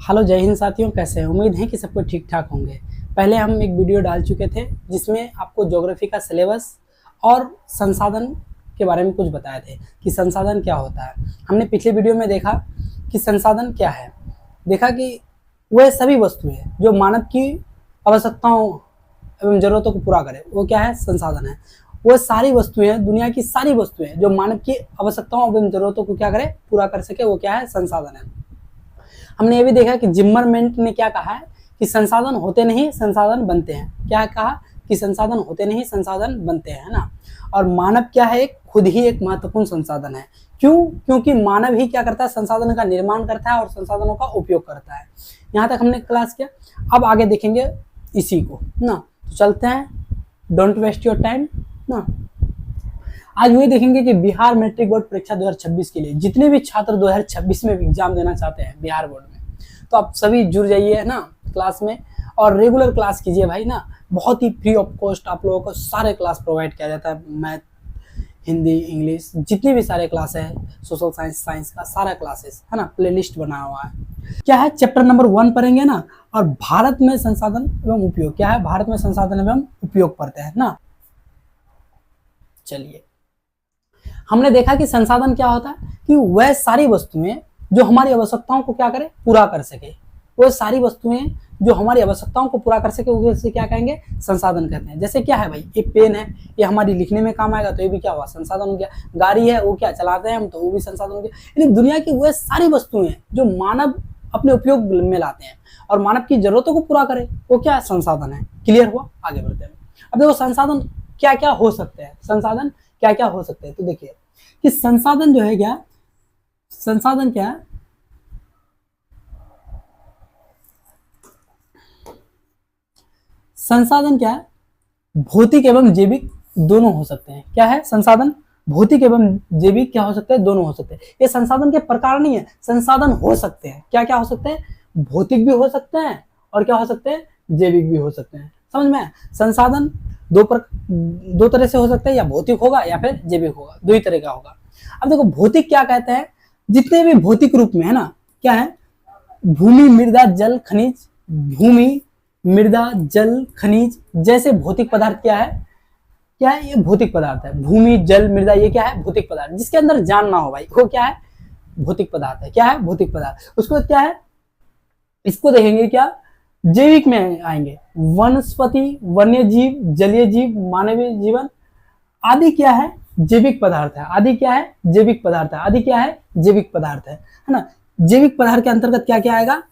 Hello जय हिंद साथियों, कैसे हैं? उम्मीद है कि सबको ठीक ठाक होंगे। पहले हम एक वीडियो डाल चुके थे जिसमें आपको ज्योग्राफी का सिलेबस और संसाधन के बारे में कुछ बताए थे कि संसाधन क्या होता है। हमने पिछले वीडियो में देखा कि संसाधन क्या है, देखा कि वह सभी वस्तुएं जो मानव की आवश्यकताओं एवं जरूरतों को पूरा करे, वो क्या है? संसाधन है। वो सारी वस्तुएं, दुनिया की सारी वस्तुएं जो मानव की आवश्यकताओं एवं जरूरतों को क्या करे? पूरा कर सके, वो क्या है? संसाधन है। हमने ये भी देखा कि जिम्मरमैन ने क्या कहा है कि संसाधन होते नहीं संसाधन बनते हैं। क्या कहा? कि संसाधन होते नहीं संसाधन बनते हैं, ना। और मानव क्या है? खुद ही एक महत्वपूर्ण संसाधन है। क्यों? क्योंकि मानव ही क्या करता है? संसाधन का निर्माण करता है और संसाधनों का उपयोग करता है। यहाँ तक हमने क्लास किया, अब आगे देखेंगे इसी को, ना। तो चलते हैं, डोंट वेस्ट योर टाइम, ना। आज वही देखेंगे कि बिहार मैट्रिक बोर्ड परीक्षा 2026 के लिए जितने भी छात्र 2026 में एग्जाम देना चाहते हैं बिहार बोर्ड में, तो आप सभी जुड़ जाइए, है ना, क्लास में। और रेगुलर क्लास कीजिए भाई, ना। बहुत ही फ्री ऑफ कॉस्ट आप लोगों को सारे क्लास प्रोवाइड किया जाता है। मैथ, हिंदी, इंग्लिश, जितने भी सारे क्लास है, सोशल साइंस, साइंस का सारा क्लासेस, है ना, प्लेलिस्ट बना हुआ है। क्या है? चैप्टर नंबर 1 पढ़ेंगे, ना। और भारत में संसाधन एवं उपयोग क्या है? भारत में संसाधन एवं उपयोग पढ़ते हैं, ना। चलिए, हमने देखा कि संसाधन क्या होता है कि वह सारी वस्तुएं जो हमारी आवश्यकताओं को क्या करे? पूरा कर सके। वह सारी वस्तुएं जो हमारी आवश्यकताओं को पूरा कर सके, उसे क्या कहेंगे? संसाधन कहते हैं। जैसे क्या है भाई, ये पेन है, ये हमारी लिखने में काम आएगा, तो ये भी क्या हुआ? संसाधन हो गया। गाड़ी है, वो क्या चलाते हैं हम, तो वो भी संसाधन हो गया। यानी दुनिया की वह सारी वस्तुएं जो मानव अपने उपयोग में लाते हैं और मानव की जरूरतों को पूरा करे, वो क्या संसाधन है। क्लियर हुआ? आगे बढ़ते हैं। अब देखो, संसाधन क्या क्या हो सकते हैं, संसाधन क्या क्या हो सकते हैं। तो देखिए कि संसाधन जो है क्या, संसाधन क्या है? संसाधन क्या है? भौतिक एवं जैविक दोनों हो सकते हैं। क्या है? संसाधन भौतिक एवं जैविक क्या हो सकते हैं? दोनों हो सकते हैं। ये संसाधन के प्रकार नहीं है, संसाधन हो सकते हैं। क्या क्या हो सकते हैं? भौतिक भी हो सकते हैं और क्या हो सकते हैं? जैविक भी हो सकते हैं। समझ में? संसाधन दो तरह से हो सकते हैं, या भौतिक होगा या फिर जैविक होगा, दो ही तरह का होगा। अब देखो, भौतिक क्या कहते हैं? जितने भी भौतिक रूप में, है ना, क्या है? भूमि, मृदा, जल, खनिज। भूमि, मृदा, जल, खनिज जैसे भौतिक पदार्थ क्या है? क्या है? ये भौतिक पदार्थ है। भूमि, जल, मृदा, ये क्या है? भौतिक पदार्थ। जिसके अंदर जान ना हो भाई, वो क्या है? भौतिक पदार्थ है। क्या है? भौतिक पदार्थ। उसको क्या है? इसको देखेंगे क्या? जैविक में आएंगे। वनस्पति, वन्य जीव, जलीय जीव, मानवीय जीवन आदि क्या है? जैविक पदार्थ है। आदि क्या है? जैविक पदार्थ है। आदि क्या है? जैविक पदार्थ है ना। जैविक पदार्थ के अंतर्गत क्या क्या आएगा?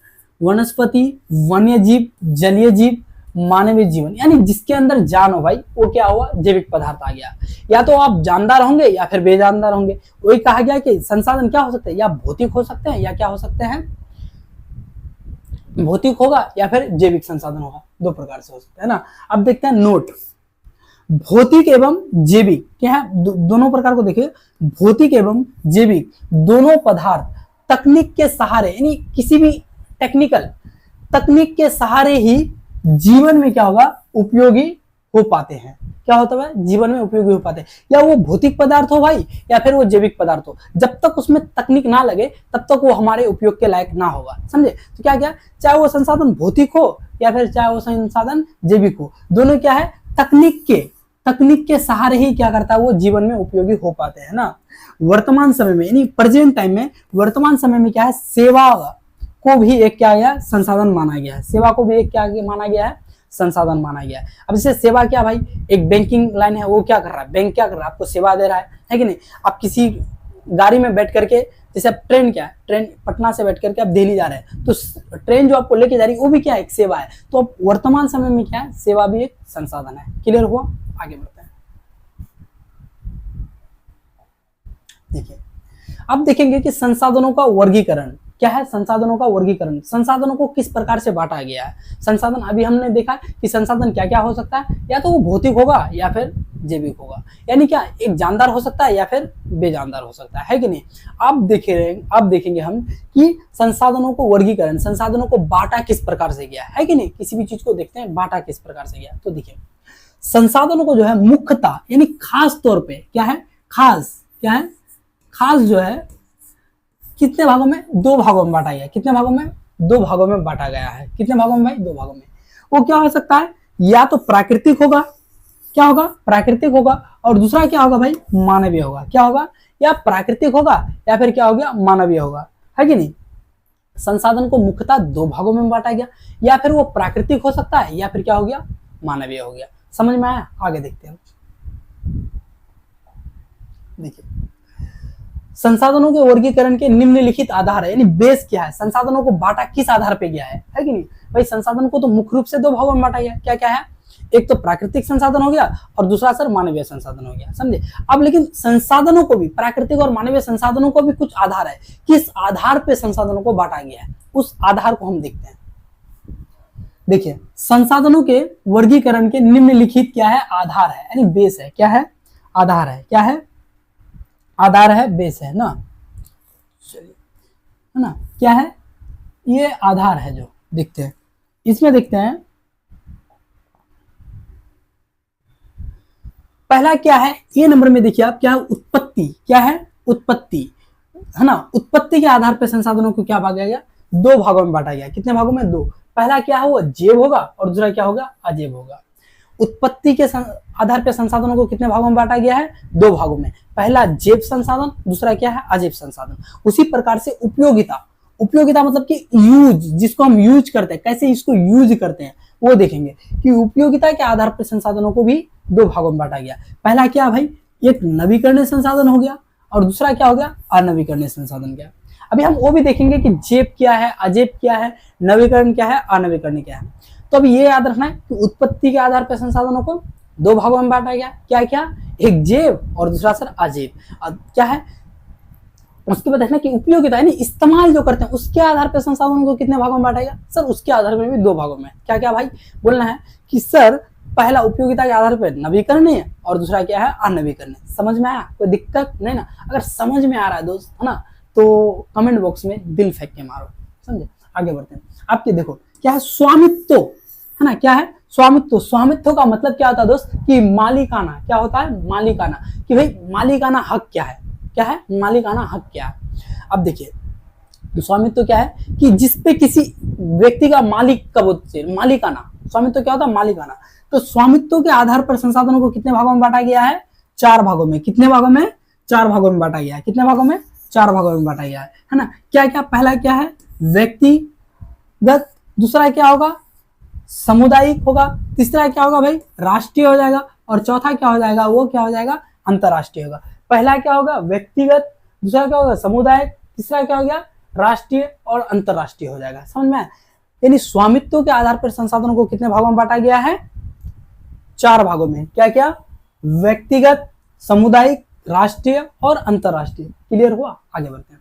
वनस्पति, वन्य जीव, जलीय जीव, मानवीय जीवन, यानी जिसके अंदर जान हो भाई, वो क्या हुआ? जैविक पदार्थ आ गया। या तो आप जानदार होंगे या फिर बेजानदार होंगे। वही कहा गया कि संसाधन क्या हो सकते हैं? या भौतिक हो सकते हैं या क्या हो सकते हैं? भौतिक होगा या फिर जैविक संसाधन होगा, दो प्रकार से हो सकता है, ना। अब देखते हैं नोट। भौतिक एवं जैविक क्या है? दोनों प्रकार को देखिए। भौतिक एवं जैविक दोनों पदार्थ तकनीक के सहारे, यानी किसी भी टेक्निकल तकनीक के सहारे ही जीवन में क्या होगा? उपयोगी हो पाते हैं। क्या होता है? जीवन में उपयोगी हो पाते हैं। या वो भौतिक पदार्थ हो भाई, या फिर वो जैविक पदार्थ हो, जब तक उसमें तकनीक ना लगे तब तक वो हमारे उपयोग के लायक ना होगा। समझे? तो क्या क्या, चाहे वो संसाधन भौतिक हो या फिर चाहे वो संसाधन जैविक हो, दोनों क्या है? तकनीक के सहारे ही क्या करता है? वो जीवन में उपयोगी हो पाते हैं, ना। वर्तमान समय में, यानी प्रेजेंट टाइम में, वर्तमान समय में क्या है? सेवा को भी एक क्या गया? संसाधन माना गया है। सेवा को भी एक क्या माना गया है? संसाधन माना गया है। अब जैसे सेवा क्या भाई? एक बैंकिंग लाइन है, वो क्या कर रहा है? बैंक क्या कर रहा है? आपको सेवा दे रहा है कि नहीं? आप किसी गाड़ी में बैठ करके, जैसे आप ट्रेन, क्या है? ट्रेन पटना से बैठ करके आप दिल्ली जा रहे हैं, तो ट्रेन जो आपको लेके जा रही है वो भी क्या है? एक सेवा है। तो अब वर्तमान समय में क्या है? सेवा भी एक संसाधन है। क्लियर हुआ? आगे बढ़ते हैं। देखिए, अब देखेंगे कि संसाधनों का वर्गीकरण क्या है? संसाधनों का वर्गीकरण, संसाधनों को किस प्रकार से बांटा गया है। संसाधन अभी हमने देखा कि संसाधन क्या क्या हो सकता है, या तो वो भौतिक होगा या फिर जैविक होगा, यानी क्या? एक जानदार हो सकता है या फिर बेजानदार हो सकता है कि नहीं। अब देखेंगे हम कि संसाधनों को वर्गीकरण, संसाधनों को बांटा किस प्रकार से गया है कि नहीं। किसी भी चीज को देखते हैं, बांटा किस प्रकार से गया। तो देखिए, संसाधनों को जो है मुख्यतः, यानी खास तौर पे क्या है? खास जो है कितने भागों में? 2 भागों में बांटा गया। कितने भागों में? दो भागों में बांटा गया है। कितने भागों में भाई? दो भागों में। वो क्या हो सकता है? या तो प्राकृतिक होगा, क्या होगा? प्राकृतिक होगा, और दूसरा क्या होगा भाई? मानवीय होगा। क्या होगा? या प्राकृतिक होगा या फिर क्या हो गया? मानवीय होगा, है कि नहीं? संसाधन को मुख्यतः दो भागों में बांटा गया, या फिर वो प्राकृतिक हो सकता है या फिर क्या हो गया? मानवीय हो गया। समझ में आया? आगे देखते हैं। देखिए, संसाधनों के वर्गीकरण के निम्नलिखित आधार है, यानी बेस क्या है? संसाधनों को बांटा किस आधार पे गया है कि नहीं भाई? संसाधन को तो मुख्य रूप से दो भागों में बांटा गया। क्या क्या है? एक तो प्राकृतिक संसाधन हो गया और दूसरा सर मानवीय संसाधन हो गया। समझे? अब लेकिन संसाधनों को भी, प्राकृतिक और मानवीय संसाधनों को भी कुछ आधार है। किस आधार पे संसाधनों को बांटा गया है, उस आधार को हम देखते हैं। देखिए, संसाधनों के वर्गीकरण के निम्नलिखित क्या है? आधार है, यानी बेस है। क्या है? आधार है। क्या है? आधार है, बेस है ना। चलिए, है ना, क्या है? ये आधार है जो देखते हैं। इसमें देखते हैं पहला क्या है? ये नंबर में देखिए आप, क्या है? उत्पत्ति। क्या है? उत्पत्ति, है ना। उत्पत्ति के आधार पर संसाधनों को क्या बांटा गया? दो भागों में बांटा गया। कितने भागों में? दो। पहला क्या है? वो जैव होगा और दूसरा क्या होगा? अजैव होगा। उत्पत्ति के आधार पर संसाधनों को कितने भागों में बांटा गया है? दो भागों में। पहला जैव संसाधन, दूसरा क्या है? अजैव संसाधन। उसी प्रकार से उपयोगिता, उपयोगिता मतलब कि यूज, जिसको हम यूज करते हैं, कैसे इसको यूज करते हैं वो देखेंगे कि उपयोगिता के आधार पर संसाधनों को भी दो भागों में बांटा गया। पहला क्या भाई? एक नवीकरणीय संसाधन हो गया और दूसरा क्या हो गया? अनवीकरणीय संसाधन। क्या? अभी हम वो भी देखेंगे कि जैव क्या है, अजैव क्या है, नवीकरण क्या है, अनवीकरण क्या है। तो अभी ये याद रखना है कि उत्पत्ति के आधार पर संसाधनों को दो भागों में बांटा गया। क्या क्या? एक जैव और दूसरा सर अजैव। क्या है? उसके बाद देखना कि उपयोगिता यानी इस्तेमाल जो करते हैं उसके आधार पर संसाधनों को कितने भागों में बांटा गया? सर उसके आधार पर भी दो भागों में। क्या क्या भाई बोलना है कि सर पहला उपयोगिता के आधार पर नवीकरणीय और दूसरा क्या है? अनवीकरणीय। समझ में आया? कोई दिक्कत नहीं ना? अगर समझ में आ रहा है दोस्त, है ना, तो कमेंट बॉक्स में दिल फेंक के मारो। समझे? आगे बढ़ते हैं। आपके देखो क्या है? स्वामित्व, है ना। क्या है? स्वामित्व। स्वामित्व का मतलब क्या होता है दोस्त? कि मालिकाना। क्या होता है? मालिकाना। कि भाई मालिकाना हक क्या है? क्या है? मालिकाना हक क्या है? अब देखिए, स्वामित्व क्या है? कि जिसपे किसी व्यक्ति का मालिक कब होता है? मालिकाना। स्वामित्व क्या होता है? मालिकाना। तो स्वामित्व के आधार पर संसाधनों को कितने भागों में बांटा गया है? चार भागों में। कितने भागों में? चार भागों में बांटा गया है। कितने भागों में? चार भागों में बांटा गया है ना। क्या क्या? पहला क्या है? व्यक्तिगत, दूसरा क्या होगा? सामुदायिक होगा, तीसरा क्या होगा भाई? राष्ट्रीय हो जाएगा, और चौथा क्या हो जाएगा? वो क्या हो जाएगा? अंतरराष्ट्रीय होगा। पहला क्या होगा? व्यक्तिगत, दूसरा क्या होगा? सामुदायिक, तीसरा क्या हो गया? राष्ट्रीय और अंतरराष्ट्रीय हो जाएगा। समझ में? यानी स्वामित्व के आधार पर संसाधनों को कितने भागों में बांटा गया है? चार भागों में। क्या क्या? व्यक्तिगत, सामुदायिक, राष्ट्रीय और अंतरराष्ट्रीय। क्लियर हुआ? आगे बढ़ते हैं।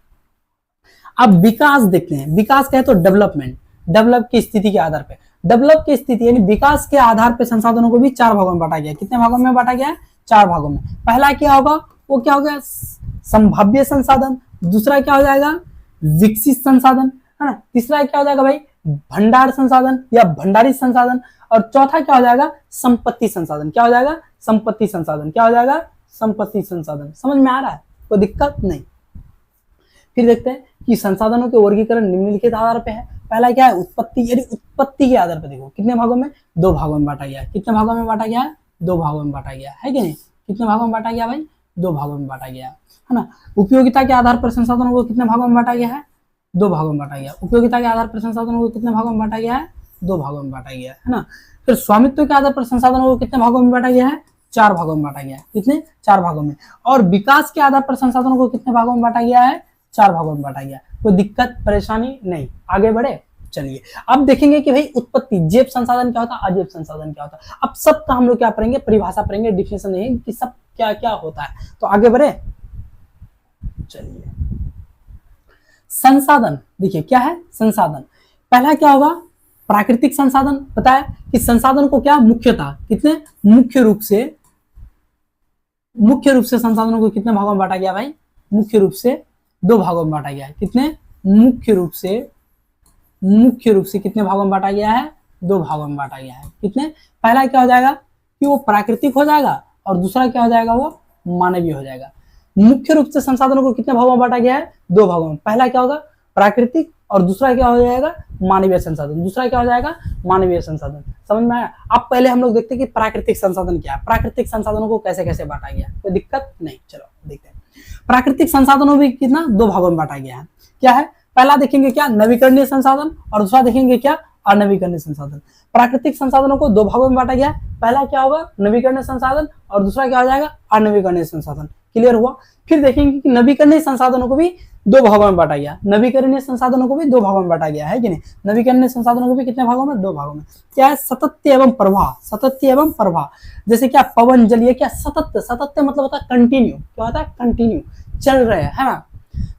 अब विकास देखते हैं। विकास क्या है? तो डेवलपमेंट, डेवलप की स्थिति के आधार पर, डेवलप की स्थिति यानी विकास के आधार पर संसाधनों को भी चार भागों में बांटा गया। कितने भागों में बांटा गया है? चार भागों में। पहला क्या होगा? वो क्या हो गया? संभाव्य संसाधन, दूसरा क्या हो जाएगा? विकसित संसाधन, है ना, तीसरा क्या हो जाएगा भाई? भंडार संसाधन या भंडारित संसाधन, और चौथा क्या हो जाएगा? संपत्ति संसाधन। क्या हो जाएगा? संपत्ति संसाधन। क्या हो जाएगा? संपत्ति संसाधन। समझ में आ रहा है? कोई दिक्कत नहीं? फिर देखते हैं कि संसाधनों के वर्गीकरण निम्नलिखित आधार पे है। पहला क्या है? उत्पत्ति, यानी उत्पत्ति के आधार पर देखो कितने भागों में? दो भागों में बांटा गया है। कितने भागों में बांटा गया है? दो भागों में बांटा गया है कि नहीं? कितने भागों में बांटा गया भाई? दो भागों में बांटा गया है ना। उपयोगिता के आधार पर संसाधनों को कितने भागों में बांटा गया है? दो भागों में बांटा गया। उपयोगिता के आधार पर संसाधनों को कितने भागों में बांटा गया है? दो भागों में बांटा गया है ना। फिर स्वामित्व के आधार पर संसाधनों को कितने भागों में बांटा गया है? चार भागों में बांटा गया है। कितने? चार भागों में। और विकास के आधार पर संसाधनों को कितने भागों में बांटा गया है? चार भागों में बांटा गया। कोई दिक्कत परेशानी नहीं? आगे बढ़े। चलिए अब देखेंगे कि भाई उत्पत्ति, जैव संसाधन क्या होता है, अजैव संसाधन क्या होता है। अब सबका हम लोग क्या पढ़ेंगे? परिभाषा पढ़ेंगे, डिफिनेशन नहीं कि सब क्या क्या होता है। तो आगे बढ़े। चलिए संसाधन देखिए क्या है? संसाधन पहला क्या होगा? प्राकृतिक संसाधन। पता है कि संसाधन को क्या मुख्यतः कितने मुख्य रूप से संसाधनों को कितने भागों में बांटा गया भाई? मुख्य रूप से दो भागों में बांटा गया है। कितने? मुख्य रूप से कितने भागों में बांटा गया है? दो भागों में बांटा गया है। कितने? पहला क्या हो जाएगा कि वो प्राकृतिक हो जाएगा और दूसरा क्या हो जाएगा? वो मानवीय हो जाएगा। मुख्य रूप से संसाधनों को कितने भागों में बांटा गया है? दो भागों में। पहला क्या होगा? प्राकृतिक और दूसरा क्या हो जाएगा? मानवीय संसाधन, दूसरा क्या हो जाएगा मानवीय संसाधन। समझ में आया। अब पहले हम लोग देखते हैं कि प्राकृतिक संसाधन क्या है, प्राकृतिक संसाधनों को कैसे कैसे बांटा गया, कोई दिक्कत नहीं। चलो देखते हैं। प्राकृतिक संसाधनों भी कितना दो भागों में बांटा गया है। क्या है, पहला देखेंगे क्या नवीकरणीय संसाधन और दूसरा देखेंगे क्या अनवीकरणीय संसाधन। प्राकृतिक संसाधनों को दो भागों में बांटा गया है, पहला क्या होगा नवीकरणीय संसाधन और दूसरा क्या हो जाएगा अनवीकरणीय संसाधन। क्लियर हुआ। फिर देखेंगे कि नवीकरणीय संसाधनों को भी दो भागों में बांटा गया, नवीकरणीय संसाधनों को भी दो भागों में बांटा गया है कि नहीं। नवीकरणीय संसाधनों को भी कितने भागों में, दो भागों में। क्या है सतत्य एवं प्रवाह, सतत्य एवं प्रवाह। जैसे क्या पवन जलीय, क्या सतत्य, सतत्य मतलब होता है कंटिन्यू, क्या होता है कंटिन्यू, चल रहे है ना।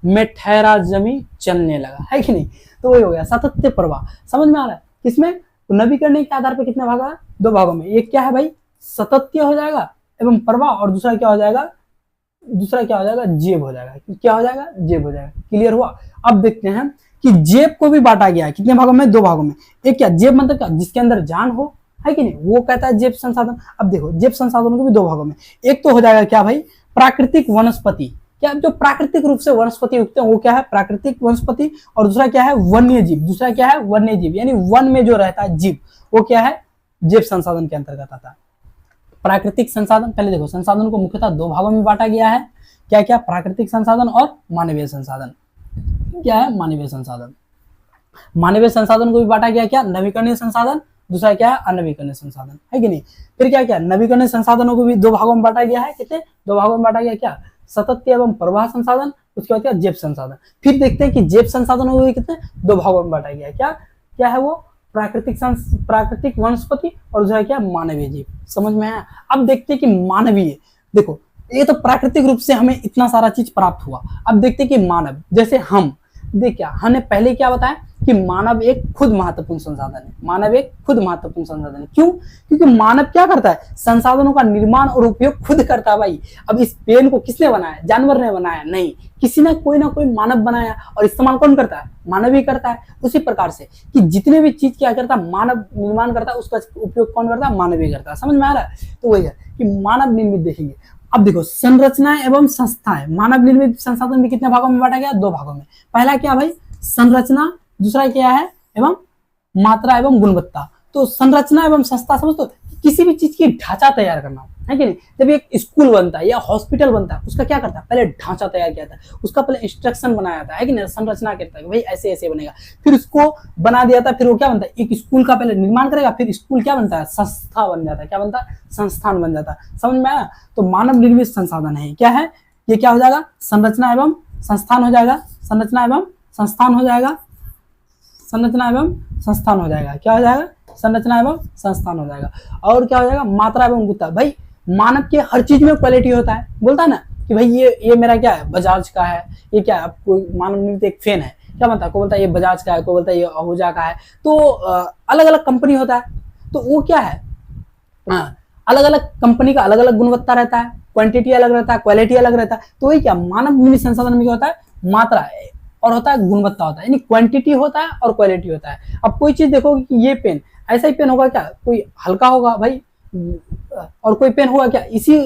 मैं ठहरा जमी चलने लगा, है कि नहीं, तो वही हो गया सतत्य प्रवाह। समझ में आ रहा है। किसमें, नवीकरणीय के आधार पर कितने भाग है, दो भागों में। एक क्या है भाई सतत्य हो जाएगा एवं प्रवाह, और दूसरा क्या हो जाएगा, दूसरा क्या हो जाएगा जेब हो जाएगा, क्या हो जाएगा जेब हो जाएगा। क्लियर हुआ। अब देखते हैं कि जेब को भी बांटा गया है कितने भागों में, दो भागों में। एक क्या जेब मतलब क्या, जिसके अंदर जान हो, है कि नहीं, वो कहता है जेब संसाधन। अब देखो जेब संसाधनों को भी दो भागों में। एक तो हो जाएगा क्या भाई प्राकृतिक वनस्पति, क्या जो प्राकृतिक रूप से वनस्पति उगते हैं वो क्या है प्राकृतिक वनस्पति, और दूसरा क्या है वन्य जीव, दूसरा क्या है वन्य जीव, यानी वन में जो रहता है जीव, वो क्या है जेब संसाधन के अंतर्गत आता है। प्राकृतिक संसाधन, पहले देखो संसाधन को मुख्यतः दो भागों में बांटा गया है। क्या क्या, प्राकृतिक संसाधन और मानवीय संसाधन। क्या है मानवीय संसाधन। मानवीय संसाधन को भी बांटा गया क्या नवीकरणीय संसाधन, दूसरा क्या है अनवीकरणीय संसाधन, है कि नहीं। फिर क्या क्या नवीकरणीय संसाधनों को भी दो भागों में बांटा गया है, कितने दो भागों में बांटा गया, क्या सतत्य एवं प्रवाह संसाधन, उसके बाद क्या जेब संसाधन। फिर देखते हैं कि जेब संसाधनों को भी कितने दो भागों में बांटा गया है। क्या क्या है वो प्राकृतिक वनस्पति और दूसरा क्या मानवीय जीव। समझ में आया। अब देखते हैं कि मानवीय, देखो ये तो प्राकृतिक रूप से हमें इतना सारा चीज प्राप्त हुआ। अब देखते हैं कि मानव, जैसे हम देख क्या हमने पहले क्या बताया कि मानव एक खुद महत्वपूर्ण संसाधन है, मानव एक खुद महत्वपूर्ण संसाधन है। क्यों, क्योंकि मानव क्या करता है संसाधनों का निर्माण और उपयोग खुद करता है भाई। अब इस पेन को किसने बनाया, जानवर ने बनाया नहीं, किसी ने कोई ना कोई मानव बनाया, और इस्तेमाल कौन करता है मानव ही करता है। उसी प्रकार से कि जितने भी चीज क्या करता है मानव निर्माण करता है, उसका उपयोग कौन करता है मानव ही करता है। समझ में आ रहा है। तो वही है कि मानव निर्मित देखेंगे। अब देखो संरचनाएं एवं संस्थाएं, मानव निर्मित संसाधन भी कितने भागों में बांटा गया, दो भागों में। पहला क्या भाई संरचना, दूसरा क्या है एवं मात्रा एवं गुणवत्ता। तो संरचना एवं संस्था समझ तो किसी भी चीज की ढांचा तैयार करना, है कि नहीं। जब एक स्कूल बनता है या हॉस्पिटल बनता है, उसका क्या करता है पहले ढांचा तैयार किया था, उसका पहले इंस्ट्रक्शन बनाया जाता है कि नहीं, संरचना करता है कि भाई ऐसे ऐसे बनेगा, फिर उसको बना दिया था, फिर वो क्या बनता है एक स्कूल का पहले निर्माण करेगा, फिर स्कूल क्या बनता है संस्था बन जाता है, क्या बनता है संस्थान बन जाता है। समझ में आया। तो मानव निर्मित संसाधन है, क्या है ये, क्या हो जाएगा संरचना एवं संस्थान हो जाएगा, संरचना एवं संस्थान हो जाएगा, संरचना एवं संस्थान हो जाएगा, क्या हो जाएगा संरचना एवं संस्थान हो जाएगा। और क्या हो जाएगा मात्रा एवं गुणवत्ता। भाई मानव के हर चीज में क्वालिटी होता है, बोलता है ना कि भाई ये मेरा क्या है बजाज का है, ये क्या है, कोई मानव निर्मित एक फैन है, क्या बनता है, कोई बोलता है ये बजाज का है, कोई बोलता है ये आहूजा का है। तो अलग अलग कंपनी होता है, तो वो क्या है अलग अलग कंपनी का अलग अलग गुणवत्ता रहता है, क्वांटिटी अलग रहता है, क्वालिटी अलग रहता है। तो वही क्या मानव निर्मित संसाधन में क्या होता है मात्रा और होता है गुणवत्ता होता है, यानी क्वांटिटी होता है और क्वालिटी होता है। अब कोई चीज देखोगे कि ये पेन ऐसा ही पेन होगा क्या, कोई हल्का होगा भाई, और कोई पेन होगा क्या इसी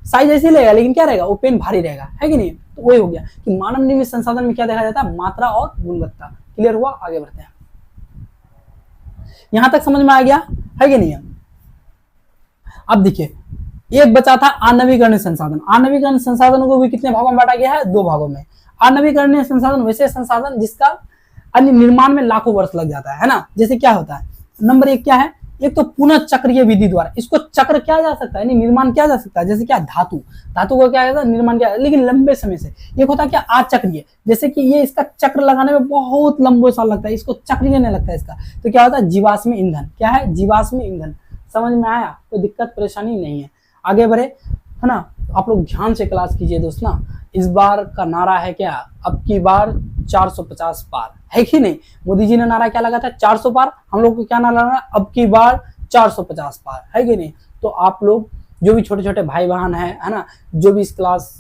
साइज ऐसे लेगा, लेकिन क्या रहेगा वो पेन भारी रहेगा, है कि नहीं। तो वही हो गया कि मानव निर्मित संसाधन में क्या देखा जाता है मात्रा और गुणवत्ता। क्लियर हुआ। आगे बढ़ते हैं। यहां तक समझ में आ गया, है कि नहीं। अब देखिए एक बचा था आणविकरणीय संसाधन। आणविकरणीय संसाधनों को भी कितने भागों में बांटा गया है, दो भागों में। आणविकरणीय संसाधन वैसे संसाधन जिसका अन्य निर्माण में लाखों वर्ष लग जाता है ना। जैसे क्या होता है नंबर एक क्या है, एक तो पुनः चक्रीय विधि द्वारा इसको चक्र किया जा सकता है, यानी निर्माण किया जा सकता है। जैसे क्या धातु को क्या जाता है निर्माण किया, लेकिन लंबे समय से। एक होता है क्या अचक्रीय, जैसे कि ये इसका चक्र लगाने में बहुत लंबे साल लगता है, इसको चक्रीय नहीं लगता है इसका। तो क्या होता है जीवाश्म ईंधन, क्या है जीवाश्म ईंधन। समझ में आया, कोई दिक्कत परेशानी नहीं है। आगे बढ़े, है ना। आप लोग ध्यान से क्लास कीजिए दोस्त ना। इस बार का नारा है क्या, अब की बार 450 पार, है कि नहीं। मोदी जी ने नारा क्या लगा था 400 पार, हम लोग को क्या नारा लगा अब की बार 450 पार, है कि नहीं। तो आप लोग जो भी छोटे छोटे भाई बहन है ना, जो भी इस क्लास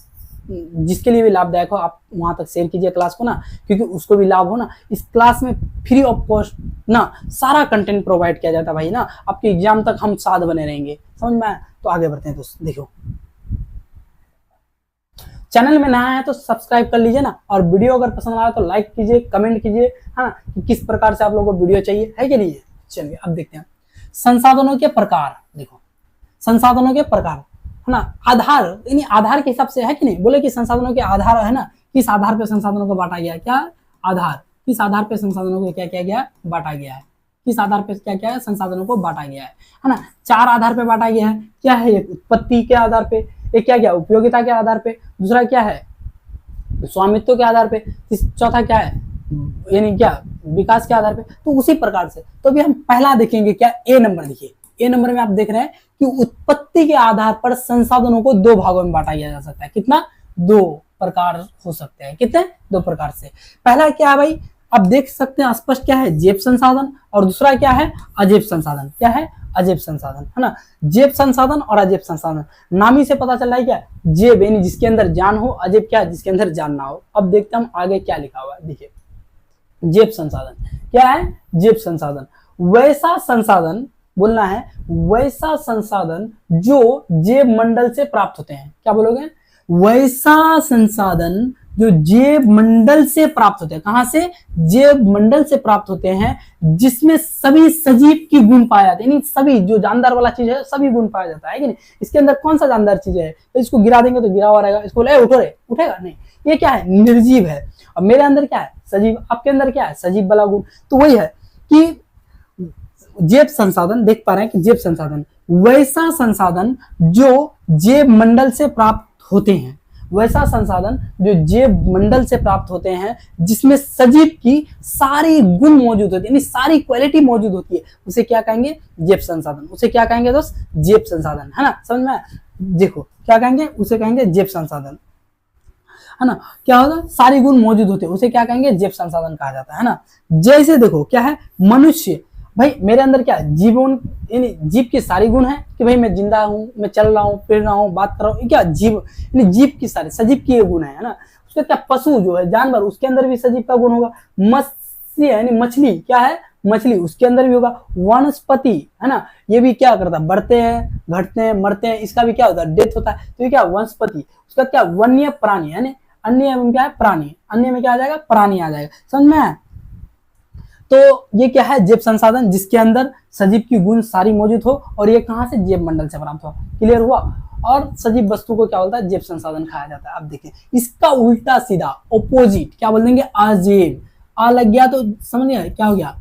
जिसके लिए भी लाभदायक हो, आप वहां तक शेयर कीजिए क्लास को ना, क्योंकि उसको भी लाभ हो ना। इस क्लास में फ्री ऑफ कॉस्ट ना सारा कंटेंट प्रोवाइड किया जाता है भाई ना, आपके एग्जाम तक हम साथ बने रहेंगे। समझ में आया। तो आगे बढ़ते हैं दोस्त। देखो चैनल में नया है तो सब्सक्राइब कर लीजिए ना, और वीडियो अगर पसंद आया तो लाइक कीजिए, कमेंट कीजिए, है ना, कि किस प्रकार से आप लोगों को वीडियो चाहिए, है कि नहीं है। चलिए अब देखते हैं संसाधनों के प्रकार। देखो संसाधनों के प्रकार, है ना, आधार, यानी आधार के हिसाब से, है कि नहीं, बोले कि संसाधनों के आधार, है ना, किस आधार पे संसाधनों को बांटा गया है, क्या आधार, किस आधार पे संसाधनों को क्या किया गया, बांटा गया है, किस आधार पे क्या क्या है, संसाधनों को बांटा गया है ना। 4 आधार पे बांटा गया है। क्या है, एक उत्पत्ति के आधार पे, एक क्या गया, उपयोगिता के आधार पे, दूसरा क्या है, स्वामित्व के आधार पे, चौथा क्या है, यानी क्या, विकास के आधार पे। तो उसी प्रकार से तो भी हम पहला देखेंगे, क्या, ए नंबर। देखिए ए नंबर में आप देख रहे हैं कि उत्पत्ति के आधार पर संसाधनों को 2 भागों में बांटा जा सकता है। कितना, 2 प्रकार हो सकते हैं। कितने, 2 प्रकार से। पहला क्या है भाई, आप देख सकते हैं स्पष्ट, क्या है, जैव संसाधन, और दूसरा क्या है, अजैव संसाधन। क्या है, अजैव संसाधन, है ना। जैव संसाधन और अजैव संसाधन, नाम ही से पता चल रहा है क्या, जैव यानी जिसके अंदर जान हो, अजैव क्या, जिसके अंदर जान ना हो। अब देखते हैं हम आगे क्या लिखा हुआ है। देखिए जैव संसाधन क्या है, जैव संसाधन वैसा संसाधन, बोलना है वैसा संसाधन जो जैव मंडल से प्राप्त होते हैं। क्या बोलोगे, वैसा संसाधन जो जैव मंडल से प्राप्त होते हैं। कहां से, जैव मंडल से प्राप्त होते हैं, जिसमें सभी सजीव की गुण पाया जाते हैं, यानी सभी जो जानदार वाला चीज है सभी गुण पाया जाता है कि नहीं। इसके अंदर कौन सा जानदार चीज है, तो इसको गिरा देंगे तो गिरा हुआ रहेगा, इसको ले उठो रे, उठेगा नहीं। ये क्या है, निर्जीव है, और मेरे अंदर क्या है, सजीव, आपके अंदर क्या है, सजीव वाला गुण। तो वही है कि जैव संसाधन, देख पा रहे हैं कि जैव संसाधन वैसा संसाधन जो जैव मंडल से प्राप्त होते हैं, वैसा संसाधन जो जैव मंडल से प्राप्त होते हैं, जिसमें सजीव की सारी गुण मौजूद होती है, यानी सारी क्वालिटी मौजूद होती है, उसे क्या कहेंगे, जैव संसाधन। उसे क्या कहेंगे दोस्त, जैव संसाधन, है ना, समझ में। देखो क्या कहेंगे, उसे कहेंगे जैव संसाधन, है ना। क्या होगा, सारी गुण मौजूद होते हैं, उसे क्या कहेंगे, जैव संसाधन कहा जाता है ना। जैसे देखो क्या है, मनुष्य, भाई मेरे अंदर क्या है, जीवन, यानी जीव की सारी गुण है कि भाई मैं जिंदा हूं, मैं चल रहा हूं, फिर रहा हूं, बात कर रहा हूं, क्या जीव, यानी जीव की सारी, सजीव की ये गुण है ना। उसका क्या, पशु जो है, जानवर, उसके अंदर भी सजीव का गुण होगा। मत्स्य यानी मछली, क्या है, मछली, उसके अंदर भी होगा। वनस्पति, है ना, ये भी क्या करता है, बढ़ते हैं, घटते हैं, मरते हैं, इसका भी क्या होता है, डेथ होता है। तो ये क्या, वनस्पति। उसका क्या, वन्य प्राणी, यानी अन्य में क्या है, प्राणी, अन्य में क्या आ जाएगा, प्राणी आ जाएगा, समझ में। तो ये क्या है, जैव संसाधन, जिसके अंदर सजीव की गुण सारी मौजूद हो, और ये कहां से, जैव मंडल से प्राप्त हो। क्लियर हुआ। और सजीव वस्तु को क्या बोलता है, जैव संसाधन खाया जाता है। अब देखिए इसका उल्टा सीधा ऑपोजिट क्या बोल देंगे, अजैव। आ लग गया तो समझ गया क्या हो गया,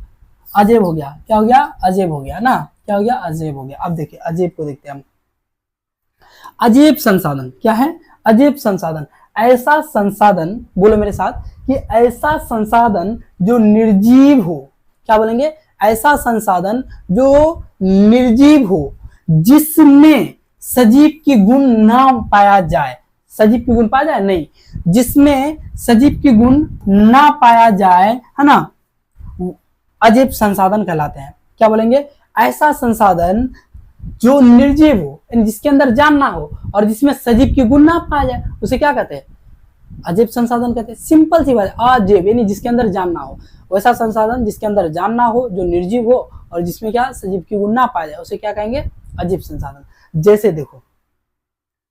अजैव हो गया। क्या हो गया, अजैव हो गया ना, क्या हो गया, अजैव हो गया। अब देखिए अजैव को देखते हैं हम। अजैव संसाधन क्या है, अजैव संसाधन ऐसा संसाधन, बोलो मेरे साथ, कि ऐसा संसाधन जो निर्जीव हो। क्या बोलेंगे, ऐसा संसाधन जो निर्जीव हो, जिसमें सजीव की गुण ना पाया जाए। सजीव की गुण पाया जाए नहीं, जिसमें सजीव की गुण ना पाया जाए, है ना, अजैव संसाधन कहलाते हैं। क्या बोलेंगे, ऐसा संसाधन जो निर्जीव हो, जिसके अंदर जान ना हो, और जिसमें सजीव की गुण ना पाया जाए, उसे क्या कहते हैं, अजैव संसाधन कहते हैं। सिंपल सी बात, अजैव यानी जिसके अंदर जान ना हो। वैसा संसाधन जिसके अंदर जान ना हो, जो निर्जीव हो, और जिसमें क्या, सजीव की गुण ना पाया जाए, उसे क्या कहेंगे, अजैव संसाधन। जैसे देखो